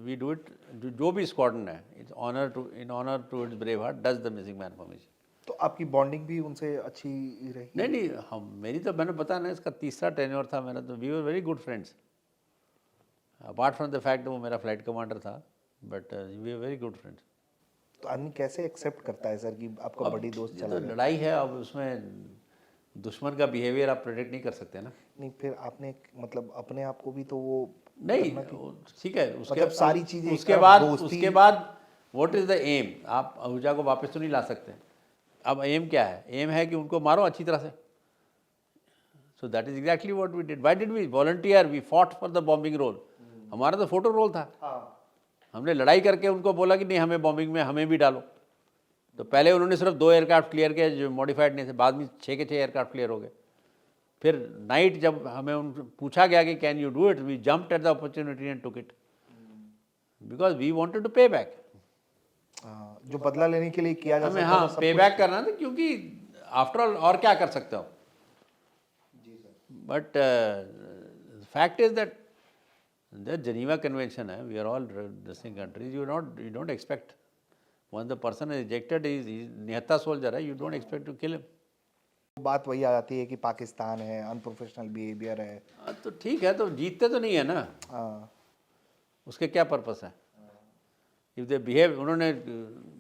we do it, जो भी squadron है, it's in honor to its brave heart does the missing man formation. तो आपकी bonding भी उनसे अच्छी रही? नहीं, मेरी तो, मैंने पता ना, इसका तीसरा टेन्योर था मेरा, तो we were very good friends, apart from the fact वो मेरा फ्लाइट कमांडर था, but we were very good friends. तो आदमी कैसे एक्सेप्ट करता है सर कि आपका बड़ी दोस्त ये चला तो गया? लड़ाई है, अब उसमें दुश्मन का बिहेवियर आप प्रेडिक्ट नहीं कर सकते ना। नहीं, फिर आपने मतलब अपने आप को भी तो वो नहीं, ठीक है, उसके मतलब सारी चीजें उसके एक बाद तरफ, दोस्ती- उसके बाद व्हाट इज द एम? आप आहूजा को वापस तो नहीं ला सकते। अब एम क्या है? एम है कि उनको मारो अच्छी तरह से। So that is exactly what we did. Why did we volunteer? We fought for the bombing role. हमारा तो फोटो रोल था। हमने लड़ाई करके उनको बोला कि नहीं, हमें बॉम्बिंग में हमें भी डालो। तो पहले उन्होंने सिर्फ 2 एयरक्राफ्ट क्लियर किए जो मॉडिफाइड नहीं थे, बाद में 6 के 6 एयरक्राफ्ट क्लियर हो गए। फिर नाइट जब हमें उनसे पूछा गया कि can you do it, we jumped at the opportunity and took it, because we wanted to pay back. जो बदला लेने के लिए किया जा हमें सकता था, हाँ सब पे कुछ- बैक करना था, क्योंकि आफ्टर ऑल और क्या कर सकते हो। But fact is that the Geneva convention है, we are all dissing countries, you don't expect, once the person is ejected, he is निहत्था सोल्जर है, you don't expect to kill him. बात वही आ जाती है कि पाकिस्तान है, अनप्रोफेशनल बिहेवियर है। तो ठीक है, तो जीतते तो नहीं है ना, हाँ, उसके क्या पर्पस है? इफ दे बिहेव, उन्होंने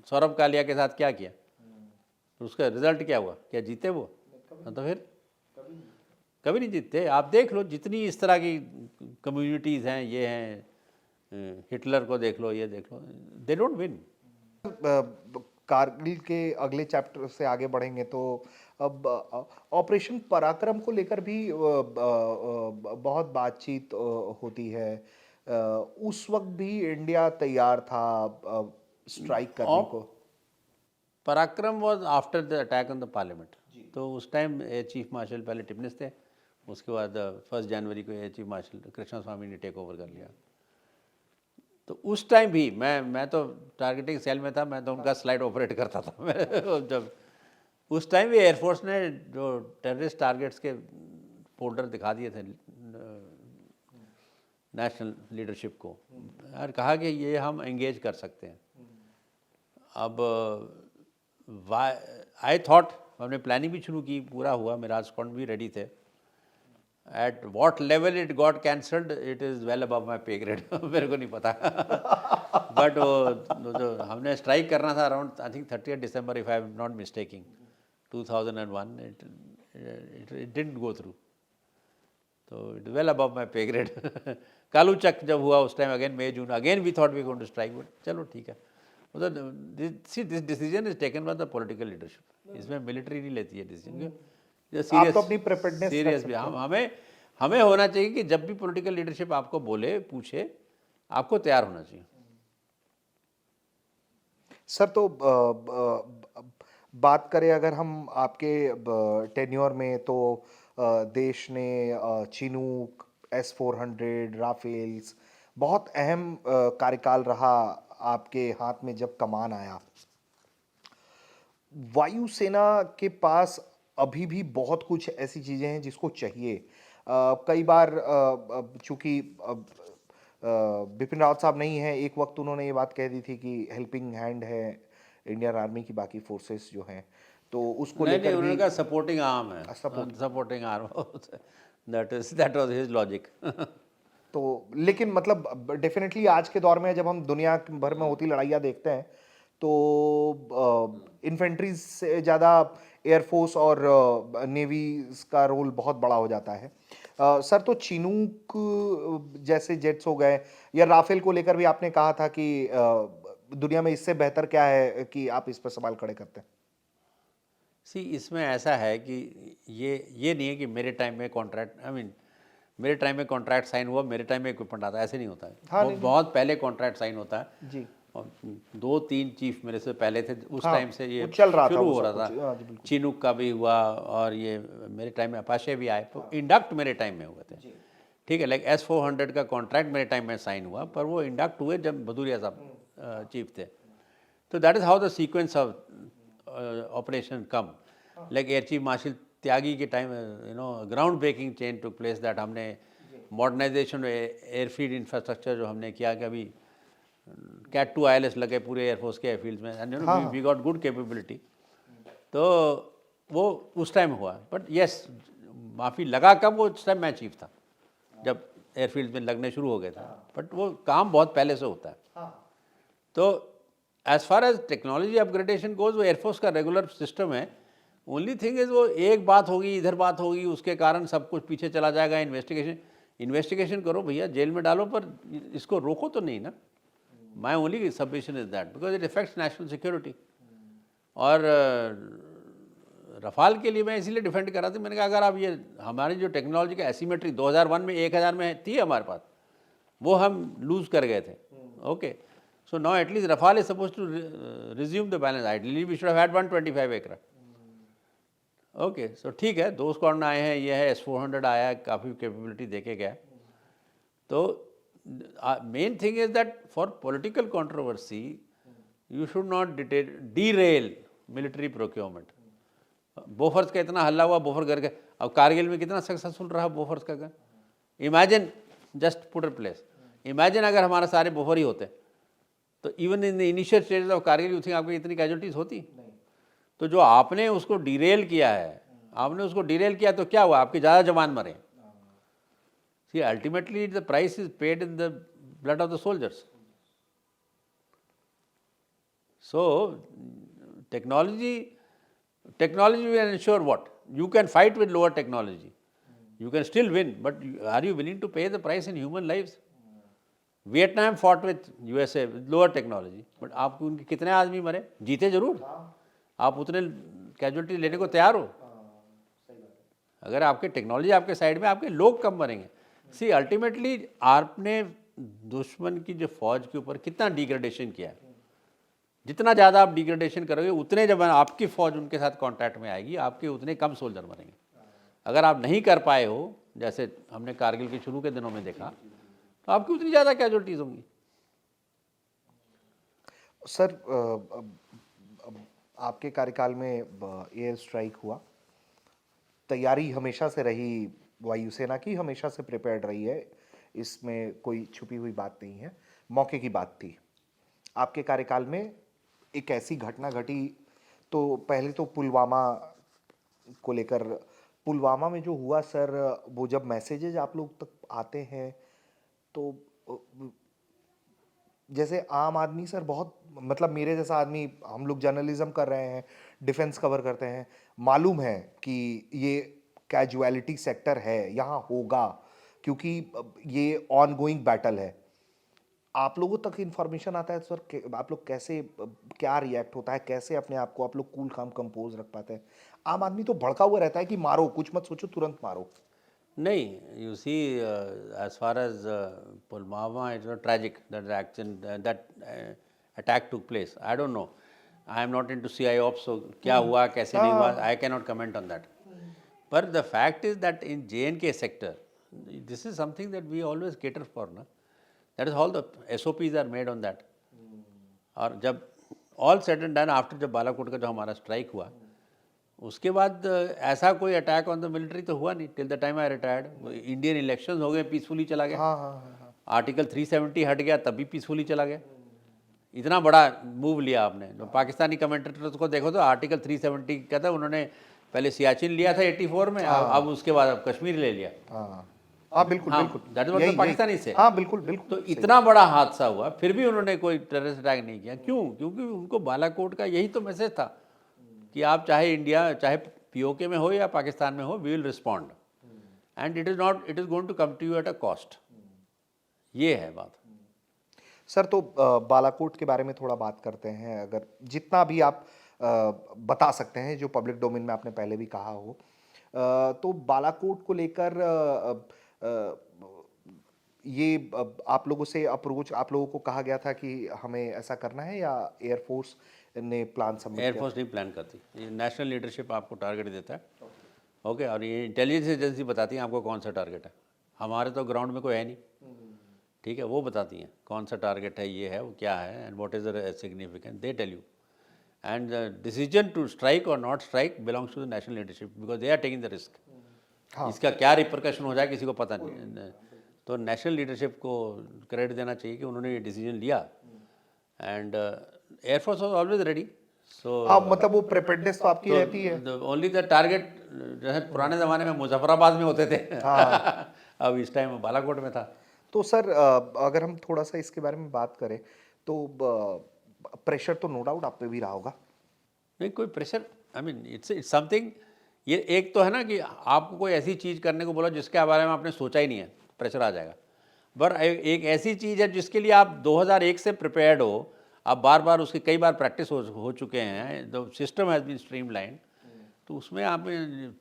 सौरभ कालिया के साथ क्या किया, तो उसका रिजल्ट क्या हुआ? क्या जीते वो? तो फिर कभी नहीं जीतते। आप देख लो, जितनी इस तरह की कम्युनिटीज़ हैं, ये हैं, हिटलर को देख लो, ये देख लो, दे डोंट विन। कारगिल के अगले चैप्टर से आगे बढ़ेंगे तो अब ऑपरेशन पराक्रम को लेकर भी बहुत बातचीत होती है। उस वक्त भी इंडिया तैयार था स्ट्राइक करने को। पराक्रम was after the attack on the parliament. तो उस टाइम एयर चीफ मार्शल पहले टिपनिस थे, उसके बाद 1 जनवरी को एयर चीफ मार्शल कृष्णा स्वामी ने टेक ओवर कर लिया। तो उस टाइम भी मैं तो टारगेटिंग सेल में था, मैं तो उनका स्लाइड ऑपरेट करता था। जब उस टाइम भी एयरफोर्स ने जो टेररिस्ट टारगेट्स के फोल्डर दिखा दिए थे नेशनल लीडरशिप को, और कहा कि ये हम एंगेज कर सकते हैं। अब आई थॉट, हमने प्लानिंग भी शुरू की, पूरा हुआ, मेरा स्क्वाड भी रेडी थे। At what level it got cancelled, it is well above my pay grade, मेरे को नहीं पता। बट वो जो हमने स्ट्राइक करना था around I think 30 December, if I am not mistaking, 2001, it didn't go through. तो it well above my pay grade. Kaluchak जब हुआ उस time, again May June, again we thought we going to strike, but चलो ठीक है। See this decision is taken by the political leadership, इसमें military नहीं लेती है डिसीजन। आप तो अपनी preparedness सीरियस रख भी सकते हो। हमें होना चाहिए कि जब भी पॉलिटिकल लीडरशिप आपको बोले, पूछे, आपको तैयार होना चाहिए। सर तो बात करें अगर हम आपके टेन्योर में, तो देश ने चिनूक, S-400, राफेल्स, बहुत अहम कार्यकाल रहा आपके हाथ में जब कमान आया। वायुसेना के पास अभी भी बहुत कुछ ऐसी चीजें हैं जिसको चाहिए। कई बार चूंकि बिपिन रावत साहब नहीं है, एक वक्त उन्होंने ये बात कह दी थी कि हेल्पिंग हैंड है इंडियन आर्मी की बाकी फोर्सेस जो हैं, तो उसको नहीं नहीं, लेकर उन्होंने भी कहा सपोर्टिंग आर्म है, support- supporting arm that was his logic. तो लेकिन मतलब डेफिनेटली आज के दौर में जब हम दुनिया भर में होती लड़ाइयाँ देखते हैं तो इन्फेंट्री से ज़्यादा एयरफोर्स और नेवी का रोल बहुत बड़ा हो जाता है। सर, तो चिनूक जैसे जेट्स हो गए या राफेल को लेकर भी आपने कहा था कि दुनिया में इससे बेहतर क्या है कि आप इस पर सवाल खड़े करते हैं। सी इसमें ऐसा है कि ये नहीं है कि मेरे टाइम में कॉन्ट्रैक्ट, आई मीन मेरे टाइम में कॉन्ट्रैक्ट साइन हुआ, मेरे टाइम में इक्विपमेंट आता है, ऐसे नहीं होता है। हाँ, वो नहीं, बहुत पहले कॉन्ट्रैक्ट साइन होता है जी, और 2-3 चीफ मेरे से पहले थे, उस हाँ, टाइम से वो ये चल रहा था, शुरू वो हो सब रहा कुछ, था। हाँ जी, बिल्कुल। चिनूक का भी हुआ और ये मेरे टाइम में अपाचे भी आए, तो इंडक्ट मेरे टाइम में हुए थे। ठीक है, लाइक S-400 का कॉन्ट्रैक्ट मेरे टाइम में साइन हुआ, पर वो इंडक्ट हुए जब भदौरिया साहब चीफ थे। तो that is how the sequence of operation come. Like air chief marshal Tyagi के time ground breaking change took place, that हमने मॉडर्नाइजेशन एयरफील्ड इंफ्रास्ट्रक्चर जो हमने किया कि अभी कैट 2 ILS लगे पूरे एयरफोर्स के एयरफील्ड में, and we got good capability. तो वो उस टाइम हुआ, बट यस माफ़ी लगा कब, वो उस टाइम मैं चीफ था जब एयरफील्ड में लगने शुरू हो गए थे, बट वो काम बहुत पहले से होता है। तो as far as technology upgradation goes, वो एयरफोर्स का रेगुलर सिस्टम है। ओनली थिंग इज़ वो एक बात होगी, इधर बात होगी, उसके कारण सब कुछ पीछे चला जाएगा। इन्वेस्टिगेशन करो भैया, जेल में डालो, पर इसको रोको तो नहीं ना। My only submission is that because it effects national security. और रफाल के लिए मैं इसीलिए डिफेंड कर रहा था, मैंने कहा अगर आप ये हमारी जो टेक्नोलॉजी का एसीमेट्री 2001 में 1000 में थी हमारे पास, वो हम लूज कर गए थे। Okay, so now at least Rafale is suppose to resume the balance. Ideally we should have had 125 aircraft. Okay, so ठीक है, 2 स्क्वाड्रन आए हैं, ये है S-400 आया है, काफ़ी कैपेबिलिटी देके गया। तो main thing is that for political controversy you should not derail military procurement. Bofors का इतना हल्ला हुआ, बोफर करके, अब कारगिल में कितना सक्सेसफुल रहा बोफर्स का gun. Imagine, just put a place, imagine अगर हमारे सारे बोफर ही होते तो even in the initial stage of Kargil you think आपकी इतनी कैजुअलिटीज होती? तो जो आपने उसको डिरेल किया है, आपने उसको डिरेल किया तो क्या हुआ, आपके ज़्यादा जवान मरे। See ultimately the price is paid in the blood of the soldiers. So technology will ensure what? You can fight with lower technology. You can still win, but are you willing to pay the price in human lives? Vietnam fought with USA with lower technology, but आप उनके कितने आदमी मरे? जीते जरूर, आप उतने casualty लेने को तैयार हो? अगर आपके टेक्नोलॉजी आपके साइड में, आपके लोग कम मरेंगे। सी अल्टीमेटली आपने दुश्मन की जो फौज के ऊपर कितना डिग्रेडेशन किया है, जितना ज़्यादा आप डिग्रेडेशन करोगे उतने जब आपकी फ़ौज उनके साथ कॉन्टैक्ट में आएगी, आपके उतने कम सोल्जर मरेंगे। अगर आप नहीं कर पाए हो, जैसे हमने कारगिल के शुरू के दिनों में देखा, तो आपकी उतनी ज़्यादा कैजुअलिटीज़ होंगी। सर, आपके कार्यकाल में एयर स्ट्राइक हुआ, तैयारी हमेशा से रही, वायुसेना की हमेशा से प्रिपेयर्ड रही है, इसमें कोई छुपी हुई बात नहीं है, मौके की बात थी। आपके कार्यकाल में एक ऐसी घटना घटी, तो पहले तो पुलवामा को लेकर, पुलवामा में जो हुआ सर, वो जब मैसेजेज आप लोग तक आते हैं तो जैसे आम आदमी सर, बहुत मतलब मेरे जैसा आदमी, हम लोग जर्नलिज्म कर रहे हैं, डिफेंस कवर करते हैं, मालूम है कि ये कैजुअलिटी सेक्टर है, यहाँ होगा, क्योंकि ये ऑन गोइंग बैटल है। आप लोगों तक इन्फॉर्मेशन आता है सर, आप लोग कैसे, क्या रिएक्ट होता है, कैसे अपने आप को आप लोग कूल काम कंपोज रख पाते हैं? आम आदमी तो भड़का हुआ रहता है कि मारो, कुछ मत सोचो, तुरंत मारो। नहीं, you see as far as Pulwama, it's tragic that action, that attack took place. I don't know, I am not into CI ops, so क्या हुआ कैसे नहीं हुआ, I can not comment on that. But the fact is that in J&K sector, this is something that we always cater for, na? That is all the SOPs are made on that. और जब all said and done after जब बालाकोट का जो हमारा strike हुआ, उसके बाद ऐसा कोई अटैक ऑन द मिलिट्री तो हुआ नहीं till the time I retired. Indian elections हो गए, पीसफुली चला गया. हाँ हाँ हाँ. आर्टिकल 370 हट गया, तब भी पीसफुली चला गया. इतना बड़ा मूव लिया आपने. तो पाकिस्तानी कमेंटेटर्स को देखो तो आर्टिकल 370 का था, उन्होंने पहले सियाचिन लिया था 84 में, अब उसके बाद अब कश्मीर ले लिया. हाँ बिल्कुल हाँ, बिल्कुल. that is what the Pakistani से. हाँ बिल्कुल बिल्कुल. तो इतना बड़ा हादसा हुआ, फिर भी उन्होंने कोई टेररिस्ट अटैक नहीं किया. क्यों? क्योंकि उनको बालाकोट का यही तो मैसेज था कि आप चाहे इंडिया, चाहे पीओके में हो या पाकिस्तान में हो, we will respond and it is going to come to you at a cost. ये है बात. सर तो बालाकोट के बारे में थोड़ा बात करते हैं, अगर जितना भी आप बता सकते हैं, जो पब्लिक डोमेन में आपने पहले भी कहा हो. तो बालाकोट को लेकर ये आप लोगों से अप्रोच, आप लोगों को कहा गया था कि हमें ऐसा करना है, या एयरफोर्स ने प्लान सबमिट किया? एयरफोर्स नहीं प्लान करती, ये नेशनल लीडरशिप आपको टारगेट देता है. ओके, और ये इंटेलिजेंस एजेंसी बताती है आपको कौन सा टारगेट है. हमारे तो ग्राउंड में कोई है नहीं, ठीक है, वो बताती हैं कौन सा टारगेट है, ये है, वो क्या है, and what is the significance, they tell you. And decision to strike और not strike belongs to the national leadership, because they are taking the risk. इसका क्या रिपरकशन हो जाए किसी को पता नहीं. तो नेशनल लीडरशिप को क्रेडिट देना चाहिए कि उन्होंने ये डिसीजन लिया. And air force was always ready. So मतलब वो प्रिपेयर्डनेस तो आपकी रहती है. ओनली द टारगेट जैसे पुराने ज़माने में मुजफ्फराबाद में होते थे, अब इस टाइम बालाकोट में था. तो सर अगर हम थोड़ा सा इसके बारे में बात करें तो प्रेशर तो नो डाउट आप पे भी रहा होगा. नहीं, कोई pressure, I mean it's something. ये एक तो है ना कि आपको कोई ऐसी चीज़ करने को बोला जिसके बारे में आपने सोचा ही नहीं है, प्रेशर आ जाएगा. पर एक ऐसी चीज़ है जिसके लिए आप 2001 से प्रिपेयर्ड हो, आप बार बार उसकी कई बार प्रैक्टिस हो चुके हैं, the system has been streamline. तो उसमें आप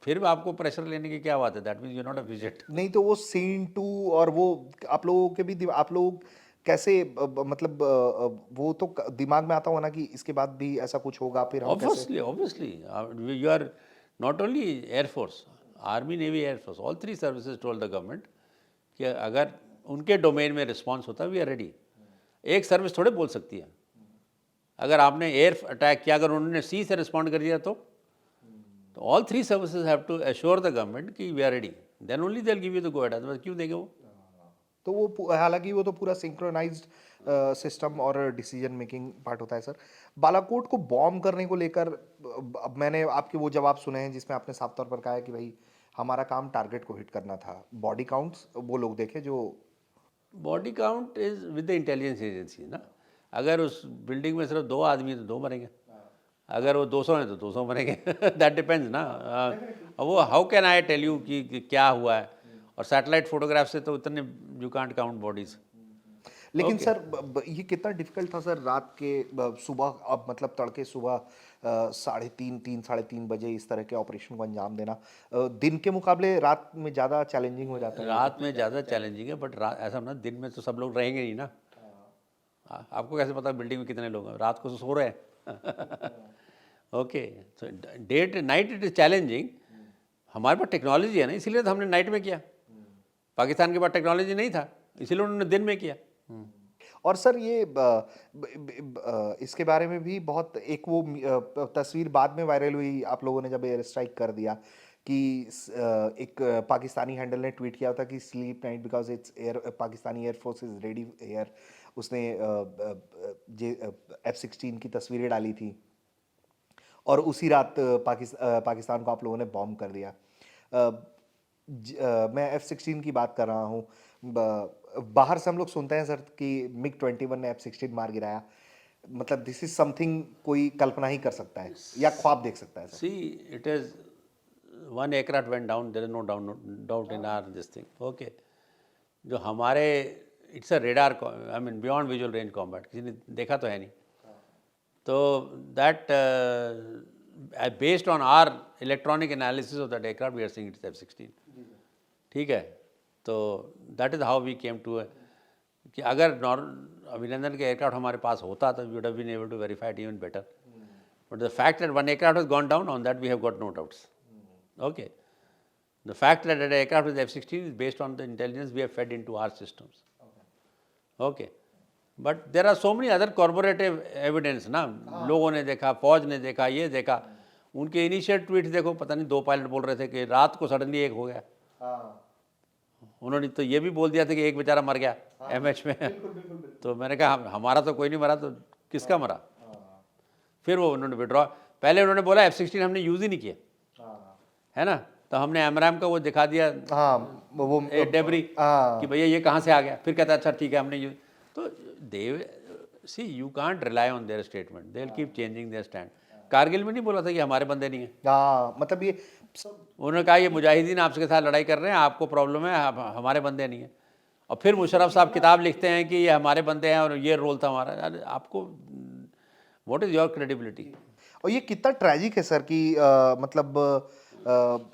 फिर आपको प्रेशर लेने की क्या बात है? That means you not a visit. नहीं तो वो सीन 2 और वो आप लोगों के भी आप लोग कैसे मतलब वो तो दिमाग में आता होगा ना कि इसके बाद भी ऐसा कुछ होगा, फिर हम कैसे? Obviously, you are not only Air Force, Army, Navy, Air Force, all three services told the government कि अगर उनके डोमेन में रिस्पांस होता है, वी आर रेडी. एक सर्विस थोड़े बोल सकती है. अगर आपने एयर अटैक किया, अगर उन्होंने सी से रिस्पॉन्ड कर दिया तो all three services have to assure the government कि we are ready, then only they will give you the go ahead. Otherwise क्यों देंगे वो? तो वो हालांकि वो तो पूरा सिंक्रोनाइज्ड सिस्टम और डिसीजन मेकिंग पार्ट होता है. सर बालाकोट को बॉम्ब करने को लेकर अब मैंने आपके वो जवाब सुने हैं जिसमें आपने साफ तौर पर कहा है कि भाई हमारा काम टारगेट को हिट करना था. बॉडी काउंट्स वो लोग देखे जो body count is with the intelligence agency ना. अगर उस बिल्डिंग में सिर्फ 2 आदमी हैं तो 2 मरेंगे, अगर वो 200 हैं तो 200 मरेंगे. दैट डिपेंड्स ना. वो how can I tell you कि क्या हुआ है, और सैटेलाइट फोटोग्राफ से तो इतने यू कांट काउंट बॉडीज. लेकिन सर ये कितना डिफिकल्ट था सर रात के सुबह, अब मतलब तड़के सुबह 3:30 बजे इस तरह के ऑपरेशन को अंजाम देना. दिन के मुकाबले रात में ज़्यादा चैलेंजिंग हो जाता है. रात में ज़्यादा चैलेंजिंग है, बट ऐसा ना, दिन में तो सब लोग रहेंगे ही ना. आपको कैसे पता बिल्डिंग में कितने लोग हैं? रात को तो सो रहे हैं. Okay, so date night it is challenging. हमारे पास टेक्नोलॉजी है ना, इसीलिए तो हमने नाइट में किया. पाकिस्तान के पास टेक्नोलॉजी नहीं था, इसीलिए उन्होंने दिन में किया. और सर ये इसके बारे में भी बहुत एक वो तस्वीर बाद में वायरल हुई आप लोगों ने जब एयर स्ट्राइक कर दिया कि एक पाकिस्तानी हैंडल ने ट्वीट किया था कि sleep night because it's air, Pakistani air force is ready air. उसने F-16 की तस्वीरें डाली थी और उसी रात पाकिस्तान को आप लोगों ने बॉम्ब कर दिया. मैं F-16 की बात कर रहा हूँ. बाहर से हम लोग सुनते हैं सर कि MiG-21 ने F-16 मार गिराया. मतलब दिस इज समथिंग कोई कल्पना ही कर सकता है या ख्वाब देख सकता है sir. See it is one aircraft went down, there is no doubt in our this thing. Okay, जो हमारे it's a radar, I mean beyond visual range combat, किसी ने देखा तो है नहीं. तो that based on our electronic analysis of that aircraft we are seeing it's F-16. ठीक है, तो that is how we came to कि अगर अभिनंदन के एयरक्राफ्ट हमारे पास होता तो we would have been able to verify it even better. But the fact that one aircraft has gone down, on that we have got no doubts. Okay, The fact that that aircraft is F-16 is based on the intelligence we have fed into our systems. Okay. But there are so many other corroborative evidence ना, लोगों ने देखा, फौज ने देखा, ये देखा, उनके इनिशियल ट्वीट देखो, पता नहीं 2 पायलट बोल रहे थे कि रात को सडनली एक हो गया। उन्होंने तो ये भी बोल दिया था कि एक बेचारा मर गया MH में। तो मैंने कहा हमारा तो कोई नहीं मरा, तो किसका मरा? फिर वो उन्होंने विड्रॉ, पहले उन्होंने बोला F-16 हमने यूज़ ही नहीं किया, है ना, तो हमने AMRAAM का वो दिखा दिया, वो डेबरी, कि भैया ये कहाँ से आ गया। फिर कहता अच्छा ठीक है हमने यूज। तो they see you can't rely on their statement, they will keep changing their stand. Kargil में नहीं बोला था कि हमारे बंदे नहीं हैं, मतलब ये उन्होंने कहा ये मुजाहिदीन आपके साथ लड़ाई कर रहे हैं, आपको प्रॉब्लम है, हमारे बंदे नहीं हैं। और फिर मुशर्रफ साहब किताब लिखते हैं कि ये हमारे बंदे हैं और ये रोल था हमारा। अरे आपको व्हाट इज़ योर क्रेडिबिलिटी? और ये कितना ट्रैजिक है सर कि मतलब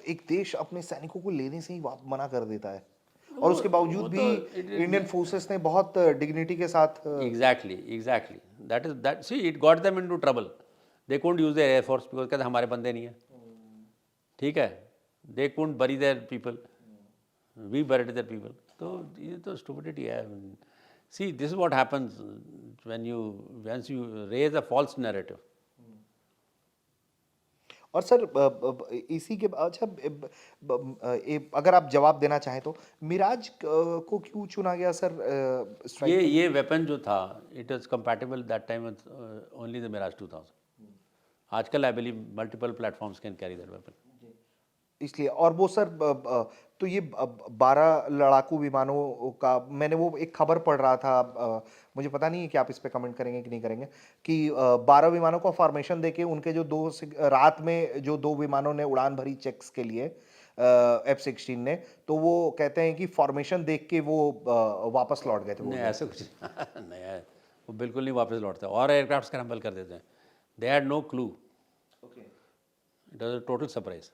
एक देश अपने सैनिकों को लेने से ही मना कर देता है, और उसके बावजूद भी इंडियन फोर्सेस ने बहुत डिग्निटी के साथ exactly that is that, see it got them into trouble, they couldn't use their air force because कहते हमारे बंदे नहीं हैं, ठीक है, they couldn't bury their people, we buried their people. तो ये तो स्टुपिडिटी है। See this is what happens when you raise a false narrative. और सर इसी के अच्छा अगर आप जवाब देना चाहें तो मिराज को क्यों चुना गया सर? ये वेपन जो था it is compatible that time only the Mirage 2000। आजकल I believe multiple platforms can carry that weapon. इसलिए, और वो सर तो ये 12 लड़ाकू विमानों का मैंने वो एक खबर पढ़ रहा था, मुझे पता नहीं है कि आप इस पे कमेंट करेंगे कि नहीं करेंगे, कि 12 विमानों को फॉर्मेशन देके उनके जो रात में जो 2 विमानों ने उड़ान भरी चेक्स के लिए F-16 ने, तो वो कहते हैं कि फॉर्मेशन देख के वो वापस लौट गए थे। नहीं ऐसा कुछ नहीं है, वो बिल्कुल नहीं वापस लौटते और एयरक्राफ्ट स्क्रैम्बल कर देते हैं। They had no clue, it was a total surprise.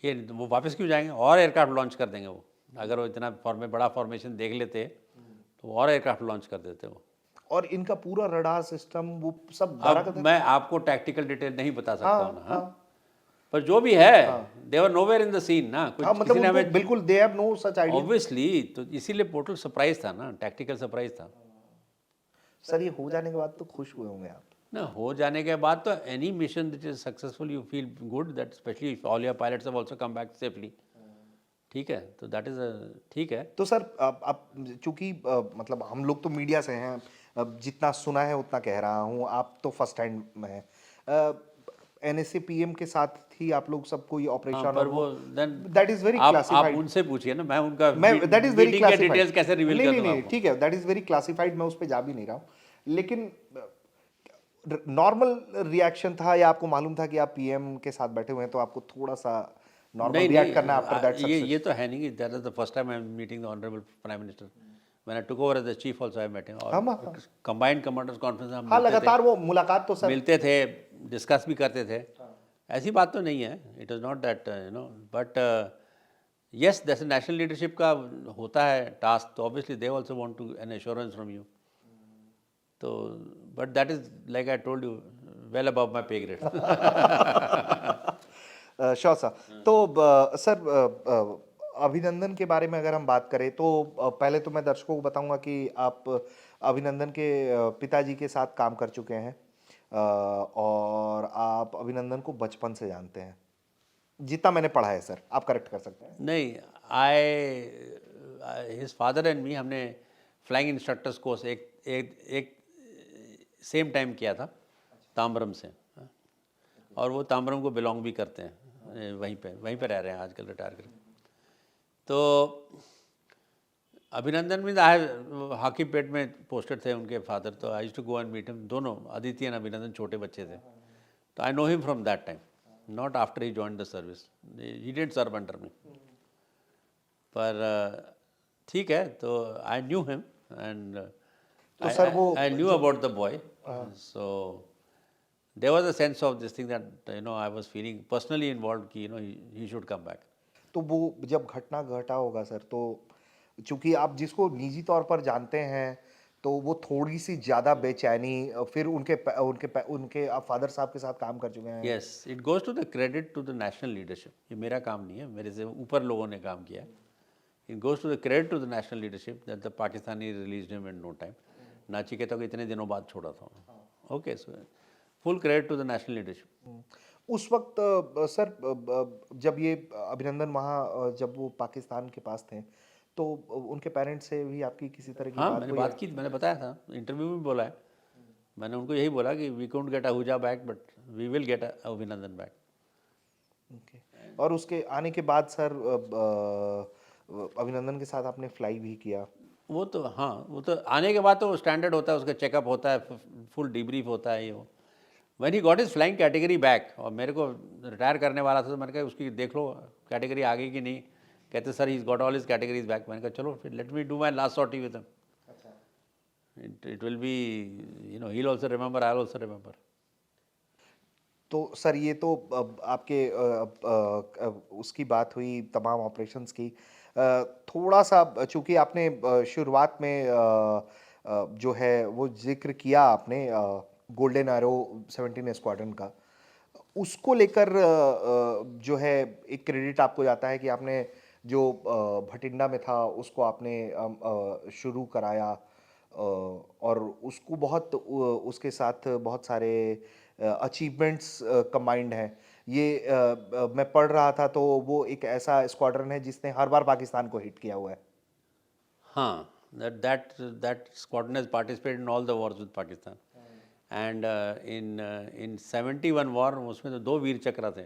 ये वो वापस क्यों जाएंगे, और एयरक्राफ्ट लॉन्च कर देंगे वो। अगर वो इतना बड़ा फॉर्मेशन देख लेते तो और एयरक्राफ्ट लॉन्च कर देते वो। और इनका पूरा रडार सिस्टम वो सब अब मैं आपको टैक्टिकल डिटेल नहीं बता सकता हूँ ना, पर जो भी है they were nowhere in the scene ना, कुछ मतलब किसी ने बिल्कुल they have no such idea obviously, तो इसीलिए टोटल सरप्राइज था ना, टैक्टिकल सरप्राइज था। सर ये हो जाने के बाद तो खुश हुए होंगे आप ना? हो जाने के बाद तो any mission that is successful you feel good, that specially if all your pilots have also come back safely, ठीक है, तो दैट इज ठीक है। तो सर आप चूंकि मतलब हम लोग तो मीडिया से हैं, जितना सुना है उतना कह रहा हूँ, आप तो फर्स्ट हैंड में हैं, NSA PM के साथ ही आप लोग सब कोई ऑपरेशन, पर वो दैट इज वेरी क्लासिफाइड। आप उनसे पूछिए ना, मैं उनका that is very classified details कैसे रिवील कर दूंगा? नहीं ठीक है, दैट इज वेरी क्लासिफाइड, मैं उस पर जा भी नहीं रहा हूँ, लेकिन नॉर्मल रिएक्शन था या आपको मालूम था कि आप PM के साथ बैठे हुए हैं तो आपको थोड़ा सा नॉर्मल रिएक्ट करना है आफ्टर दैट? ये तो है नहीं कि that is the first time I am meeting the honourable prime minister. When I took over as the chief also I met him, और कंबाइंड कमांडर्स कॉन्फ्रेंस हम लगातार वो मुलाकात तो सर मिलते थे, डिस्कस भी करते थे, ऐसी बात तो नहीं है, it is not that you know, but yes जैसे नेशनल लीडरशिप का होता है टास्क, तो obviously they also want to an assurance from you, तो but that is like I told you well above my pay grade. Sure sir. तो sir Abhinandan के बारे में अगर हम बात करें तो पहले तो मैं दर्शकों को बताऊंगा कि आप अभिनंदन के पिताजी के साथ काम कर चुके हैं, और आप अभिनंदन को बचपन से जानते हैं, जितना मैंने पढ़ा है सर, आप करेक्ट कर सकते हैं। नहीं, हिज फादर एंड मी, हमने फ्लाइंग इंस्ट्रक्टर्स कोर्स एक सेम टाइम किया था ताम्बरम से, और वो ताम्बरम को बिलोंग भी करते हैं, वहीं पे रह रहे हैं आजकल, रिटायर कर। तो अभिनंदन में हॉकी पेट में पोस्टेड थे उनके फादर, तो I used to go and meet him, दोनों अदिति एंड अभिनंदन छोटे बच्चे थे, तो I know him from that time, not after he joined the service, he didn't serve under me, पर ठीक है, तो आई न्यू हिम एंड तो सर वो I knew about the boy, so there was a sense of this thing that you know I was feeling personally involved कि you know he should come back. तो वो जब घटना घटा होगा sir, तो चूंकि आप जिसको निजी तौर पर जानते हैं तो वो थोड़ी सी ज्यादा बेचैनी फिर उनके आप फादर साहब के साथ काम कर चुके हैं। Yes, it goes to the credit to the national leadership. ये मेरा काम नहीं है, मेरे से ऊपर लोगों ने काम किया है। It goes to the credit to the national leadership that the Pakistani released him in no time. Nachiketa को इतने दिनों बाद छोड़ा था। Okay, so full credit to the national leadership. उस वक्त सर जब ये अभिनंदन वहाँ जब वो पाकिस्तान के पास थे तो उनके पेरेंट्स से भी आपकी किसी तरह की हाँ, बात मैंने हुई? बात की, मैंने बताया था, इंटरव्यू में बोला है। मैंने उनको यही बोला कि we can't get Ahuja back but we will get Abhinandan back. Okay. और उसके आने के बाद सर अभिनंदन के साथ आपने फ्लाई भी किया? वो तो हाँ, वो तो आने के बाद तो स्टैंडर्ड होता है, उसका चेकअप होता है, फुल डिब्रीफ होता है ये वो। When he got is flying category back, और मेरे को रिटायर करने वाला था तो मैंने कहा उसकी देख लो कैटेगरी आ गई कि नहीं। कहते sir he got all his categories back. मैंने कहा चलो फिर let me do my last sortie with him. It will be, you know, he will also remember, I will also remember. तो सर ये तो आपके उसकी बात हुई तमाम ऑपरेशंस की। थोड़ा सा चूंकि आपने शुरुआत में जो है वो जिक्र किया आपने गोल्डन एरो 17 स्क्वाड्रन का, उसको लेकर जो है एक क्रेडिट आपको जाता है कि आपने जो भटिंडा में था उसको आपने शुरू कराया, और उसको बहुत उसके साथ बहुत सारे अचीवमेंट्स कंबाइंड हैं। ये मैं पढ़ रहा था तो वो एक ऐसा स्क्वाड्रन है जिसने हर बार पाकिस्तान को हिट किया हुआ है। हाँ, that squadron has participated in all the wars with Pakistan. And in 71 war उसमें तो 2 वीर चक्र थे।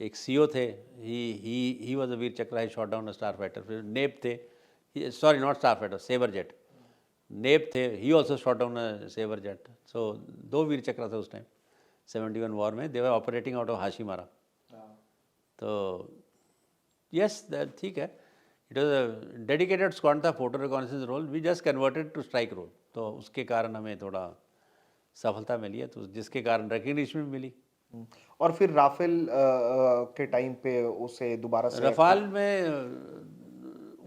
एक सीओ थे, he was a वीर चक्र, he shot down a star fighter. फिर नेप थे, sorry not star fighter, sabre jet. नेप थे, he also shot down a sabre jet. So 2 Vir Chakra थे उस टाइम 71 वॉर में। They were operating out of Hashimara. तो यस, ठीक है, it was a dedicated squad था, photo recognition role. We just converted to strike role, तो उसके कारण हमें थोड़ा सफलता मिली है, तो जिसके कारण रिकग्निशन भी मिली। और फिर राफेल के टाइम पे उसे दोबारा से रफाल में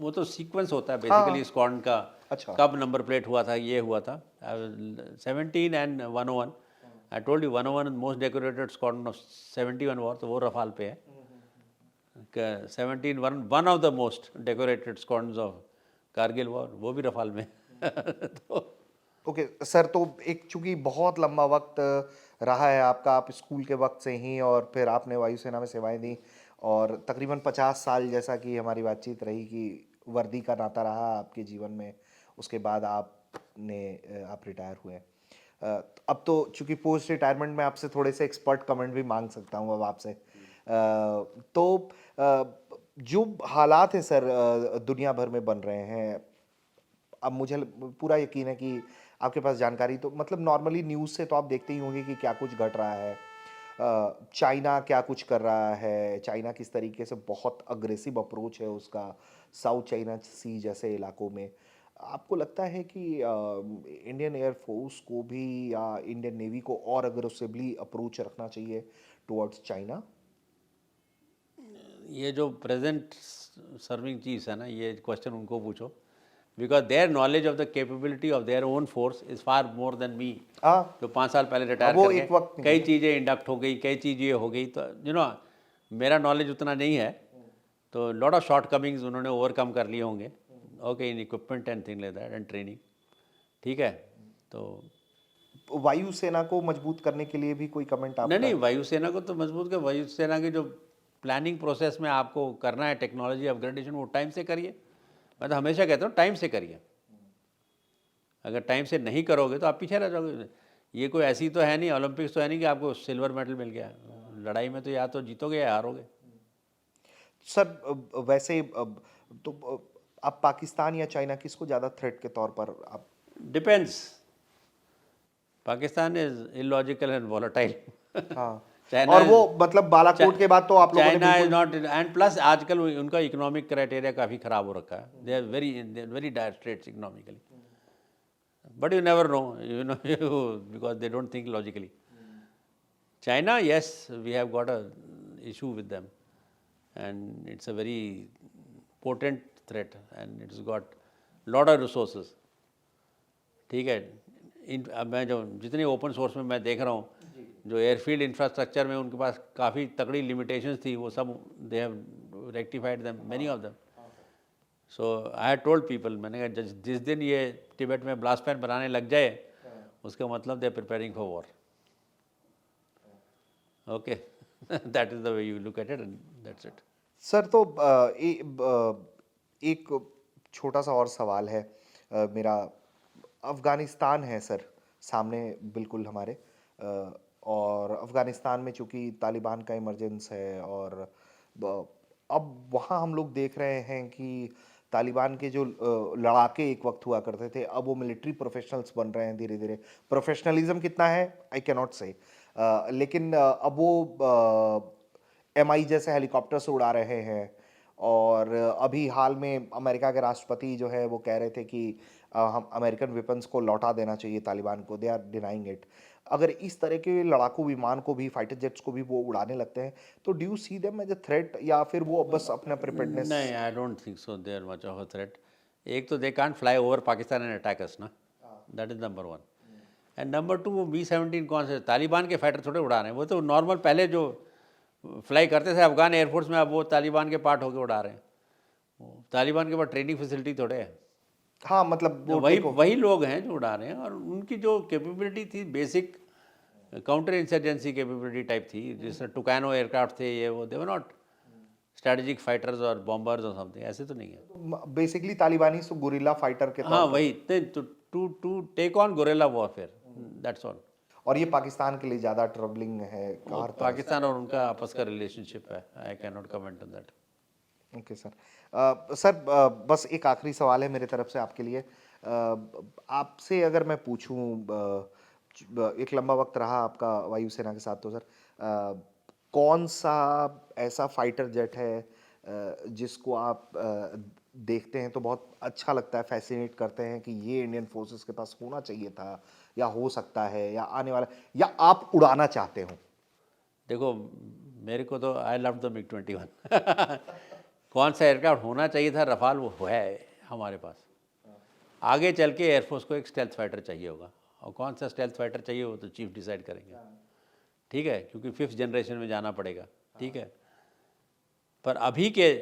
वो तो सीक्वेंस होता है बेसिकली स्क्वाड का। अच्छा। कब नंबर प्लेट हुआ था, ये हुआ था 17 and 101। I told you 101 most decorated squad of 71 war, तो वो रफाल पे है। 17 one of the most decorated squads of Kargil war, वो भी रफाल में। तो ओके सर, तो एक चूंकि बहुत लंबा वक्त रहा है आपका, आप स्कूल के वक्त से ही और फिर आपने वायुसेना में सेवाएं दी और तकरीबन 50 साल जैसा कि हमारी बातचीत रही कि वर्दी का नाता रहा आपके जीवन में। उसके बाद आप रिटायर हुए। अब तो चूंकि पोस्ट रिटायरमेंट में आपसे थोड़े से एक्सपर्ट कमेंट भी मांग सकता हूँ अब आपसे। तो जो हालात हैं सर दुनिया भर में बन रहे हैं, अब मुझे पूरा यकीन है कि आपके पास जानकारी तो मतलब नॉर्मली न्यूज़ से तो आप देखते ही होंगे कि क्या कुछ घट रहा है। चाइना क्या कुछ कर रहा है, चाइना किस तरीके से बहुत अग्रेसिव अप्रोच है उसका साउथ चाइना सी जैसे इलाकों में। आपको लगता है कि इंडियन एयरफोर्स को भी या इंडियन नेवी को और अग्रेसिवली अप्रोच रखना चाहिए टुवर्ड्स चाइना? ये जो प्रेजेंट सर्विंग चीज़ है ना, ये क्वेश्चन उनको पूछो, because their knowledge of the capability of their own force is far more than me. हाँ, जो 5 साल पहले रिटायर वो करके एक वक्त कई चीज़ें इंडक्ट हो गई, कई चीज़ें हो गई, तो यू नो मेरा नॉलेज उतना नहीं है। तो लॉट ऑफ शॉर्ट कमिंग्स उन्होंने ओवरकम कर लिए होंगे, okay, in equipment and thing like that and training. ठीक है, तो वायुसेना को मजबूत करने के लिए भी कोई कमेंट नहीं आपका? नहीं, वायुसेना को तो मजबूत कर, वायुसेना की जो प्लानिंग प्रोसेस में आपको करना है टेक्नोलॉजी अपग्रेडेशन, वो टाइम से करिए। मैं तो हमेशा कहता हूँ टाइम से करिए। अगर टाइम से नहीं करोगे तो आप पीछे रह जाओगे। ये कोई ऐसी तो है नहीं, ओलंपिक्स तो है नहीं कि आपको सिल्वर मेडल मिल गया। लड़ाई में तो या तो जीतोगे या हारोगे। सर वैसे तो आप पाकिस्तान या चाइना किसको ज़्यादा थ्रेट के तौर पर आप? Depends. Pakistan is illogical and volatile. हाँ, चाइना और वो मतलब बालाकोट के बाद तो आप लोगों ने चाइना इज बिल्कुल नॉट, एंड प्लस आजकल उनका इकोनॉमिक क्राइटेरिया काफ़ी ख़राब हो रखा है। They are very dire straits economically, but you never know, you know, because they don't think logically. China, yes, we have got a issue with them, and it's a very potent threat, and it's got lot of resources. ठीक है। अब मैं जो जितने open source में मैं देख रहा हूँ, जो एयरफील्ड इंफ्रास्ट्रक्चर में उनके पास काफ़ी तगड़ी लिमिटेशंस थी, वो सब they have rectified them, many of them. So I had told people, मैंने कहा जिस दिन ये तिब्बत में ब्लास्ट पैन बनाने लग जाए, उसका मतलब they are preparing for war. Okay, that is the way you look at it and that's it. Sir तो एक छोटा सा और सवाल है मेरा। अफगानिस्तान है सर सामने बिल्कुल हमारे, और अफगानिस्तान में चूंकि तालिबान का इमरजेंस है, और अब वहाँ हम लोग देख रहे हैं कि तालिबान के जो लड़ाके एक वक्त हुआ करते थे, अब वो मिलिट्री प्रोफेशनल्स बन रहे हैं धीरे धीरे। प्रोफेशनलिज्म कितना है आई कैन नॉट से, लेकिन अब वो MI जैसे हेलीकॉप्टर से उड़ा रहे हैं। और अभी हाल में अमेरिका के राष्ट्रपति जो है वो कह रहे थे कि हम अमेरिकन वेपन्स को लौटा देना चाहिए तालिबान को, दे आर डिनाइंग इट। अगर इस तरह के लड़ाकू विमान को भी, फाइटर जेट्स को भी वो उड़ाने लगते हैं, तो do you see them as a threat, या फिर वो बस अपना प्रिपेयर्डनेस? नहीं, I don't think so they are much of a threat. एक तो they can't fly over Pakistan and attack us ना, that is number one. And number two, वो B-17 कौन से तालिबान के फाइटर थोड़े उड़ा रहे हैं, वो तो नॉर्मल पहले जो फ्लाई करते थे अफगान एयरफोर्स में, अब वो तालिबान के पार्ट होकर उड़ा रहे हैं। तालिबान के पास ट्रेनिंग फैसिलिटी थोड़े है, हाँ मतलब वो वही लोग हैं जो उड़ा रहे हैं। और उनकी जो कैपेबिलिटी थी, basic counter insurgency capability type थी, जिसमें टुकानो एयरक्राफ्ट थे, ये वो, दे वर नॉट स्ट्रेटेजिक फाइटर्स और बॉम्बर्स और समथिंग, ऐसे तो नहीं है। बेसिकली तालिबानी सो गुरिल्ला फाइटर के हाँ, तौर पर। वही to take on guerrilla warfare, that's all. और ये पाकिस्तान के लिए ज़्यादा ट्रबलिंग है हर तरह से। पाकिस्तान और उनका आपस का रिलेशनशिप है, आई can not comment on that. Okay sir. Sir बस एक आखिरी सवाल है मेरे तरफ से आपके लिए। आपसे अगर मैं पूछूं, एक लंबा वक्त रहा आपका वायुसेना के साथ, तो सर कौन सा ऐसा फाइटर जेट है जिसको आप देखते हैं तो बहुत अच्छा लगता है, फैसिनेट करते हैं कि ये इंडियन फोर्सेस के पास होना चाहिए था, या हो सकता है, या आने वाला, या आप उड़ाना चाहते हो? देखो, मेरे को तो आई लव द MiG-21 कौन सा एयरक्राफ्ट होना चाहिए था, रफाल वो है हमारे पास। आगे चल के एयरफोर्स को एक स्टेल्थ फाइटर चाहिए होगा, और कौन सा स्टेल्थ फाइटर चाहिए वो तो चीफ डिसाइड करेंगे, ठीक है, क्योंकि 5th जनरेशन में जाना पड़ेगा, ठीक है। पर अभी के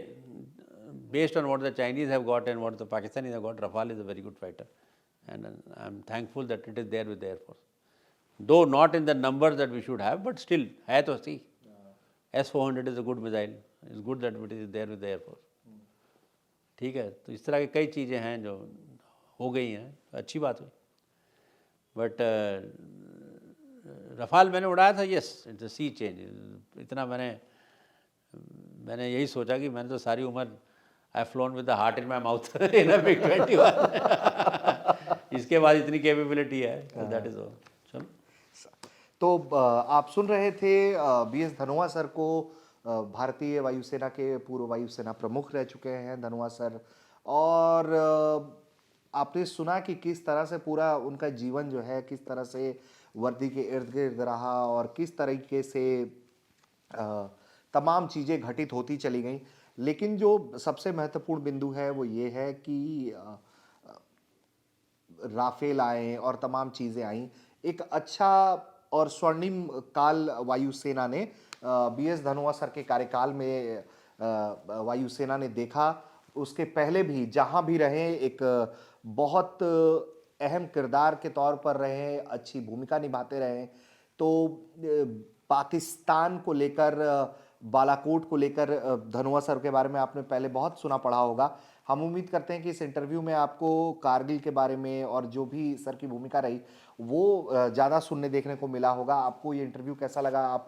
based on what the Chinese have got and what the Pakistanis have got, Rafale is a very good fighter, and I am thankful that it is there with the air force, though not in the number that we should have, but still है तो सही। S-400 is a good missile, is good that it is there with the air force, ठीक है। तो इस तरह की कई चीज़ें हैं जो हो गई हैं, अच्छी बात हुई। बट रफाल मैंने उड़ाया था, yes, it's a sea change. इतना मैंने यही सोचा कि मैंने तो सारी उम्र I flown with the heart in my mouth in a MiG-21 इसके बाद इतनी कैपेबिलिटी है, दैट इज ऑल। चलो, तो आप सुन रहे थे BS धनोआ सर को, भारतीय वायुसेना के पूर्व वायुसेना प्रमुख रह चुके हैं धनोआ सर। और आपने सुना कि किस तरह से पूरा उनका जीवन जो है, किस तरह से वर्दी के इर्द गिर्द रहा, और किस तरीके से तमाम चीज़ें घटित होती चली गई। लेकिन जो सबसे महत्वपूर्ण बिंदु है वो ये है कि राफेल आए और तमाम चीज़ें आईं। एक अच्छा और स्वर्णिम काल वायुसेना ने BS धनोआ सर के कार्यकाल में वायुसेना ने देखा। उसके पहले भी जहां भी रहे एक बहुत अहम किरदार के तौर पर रहे, अच्छी भूमिका निभाते रहे। तो पाकिस्तान को लेकर, बालाकोट को लेकर धनोआ सर के बारे में आपने पहले बहुत सुना पढ़ा होगा। हम उम्मीद करते हैं कि इस इंटरव्यू में आपको कारगिल के बारे में और जो भी सर की भूमिका रही वो ज़्यादा सुनने देखने को मिला होगा। आपको ये इंटरव्यू कैसा लगा आप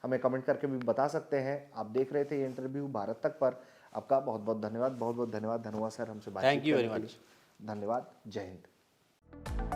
हमें कमेंट करके भी बता सकते हैं। आप देख रहे थे ये इंटरव्यू भारत तक पर। आपका बहुत बहुत धन्यवाद, बहुत बहुत धन्यवाद धनोआ सर हमसे बातचीत थैंक यू करने वेरी के लिए। धन्यवाद, जय हिंद।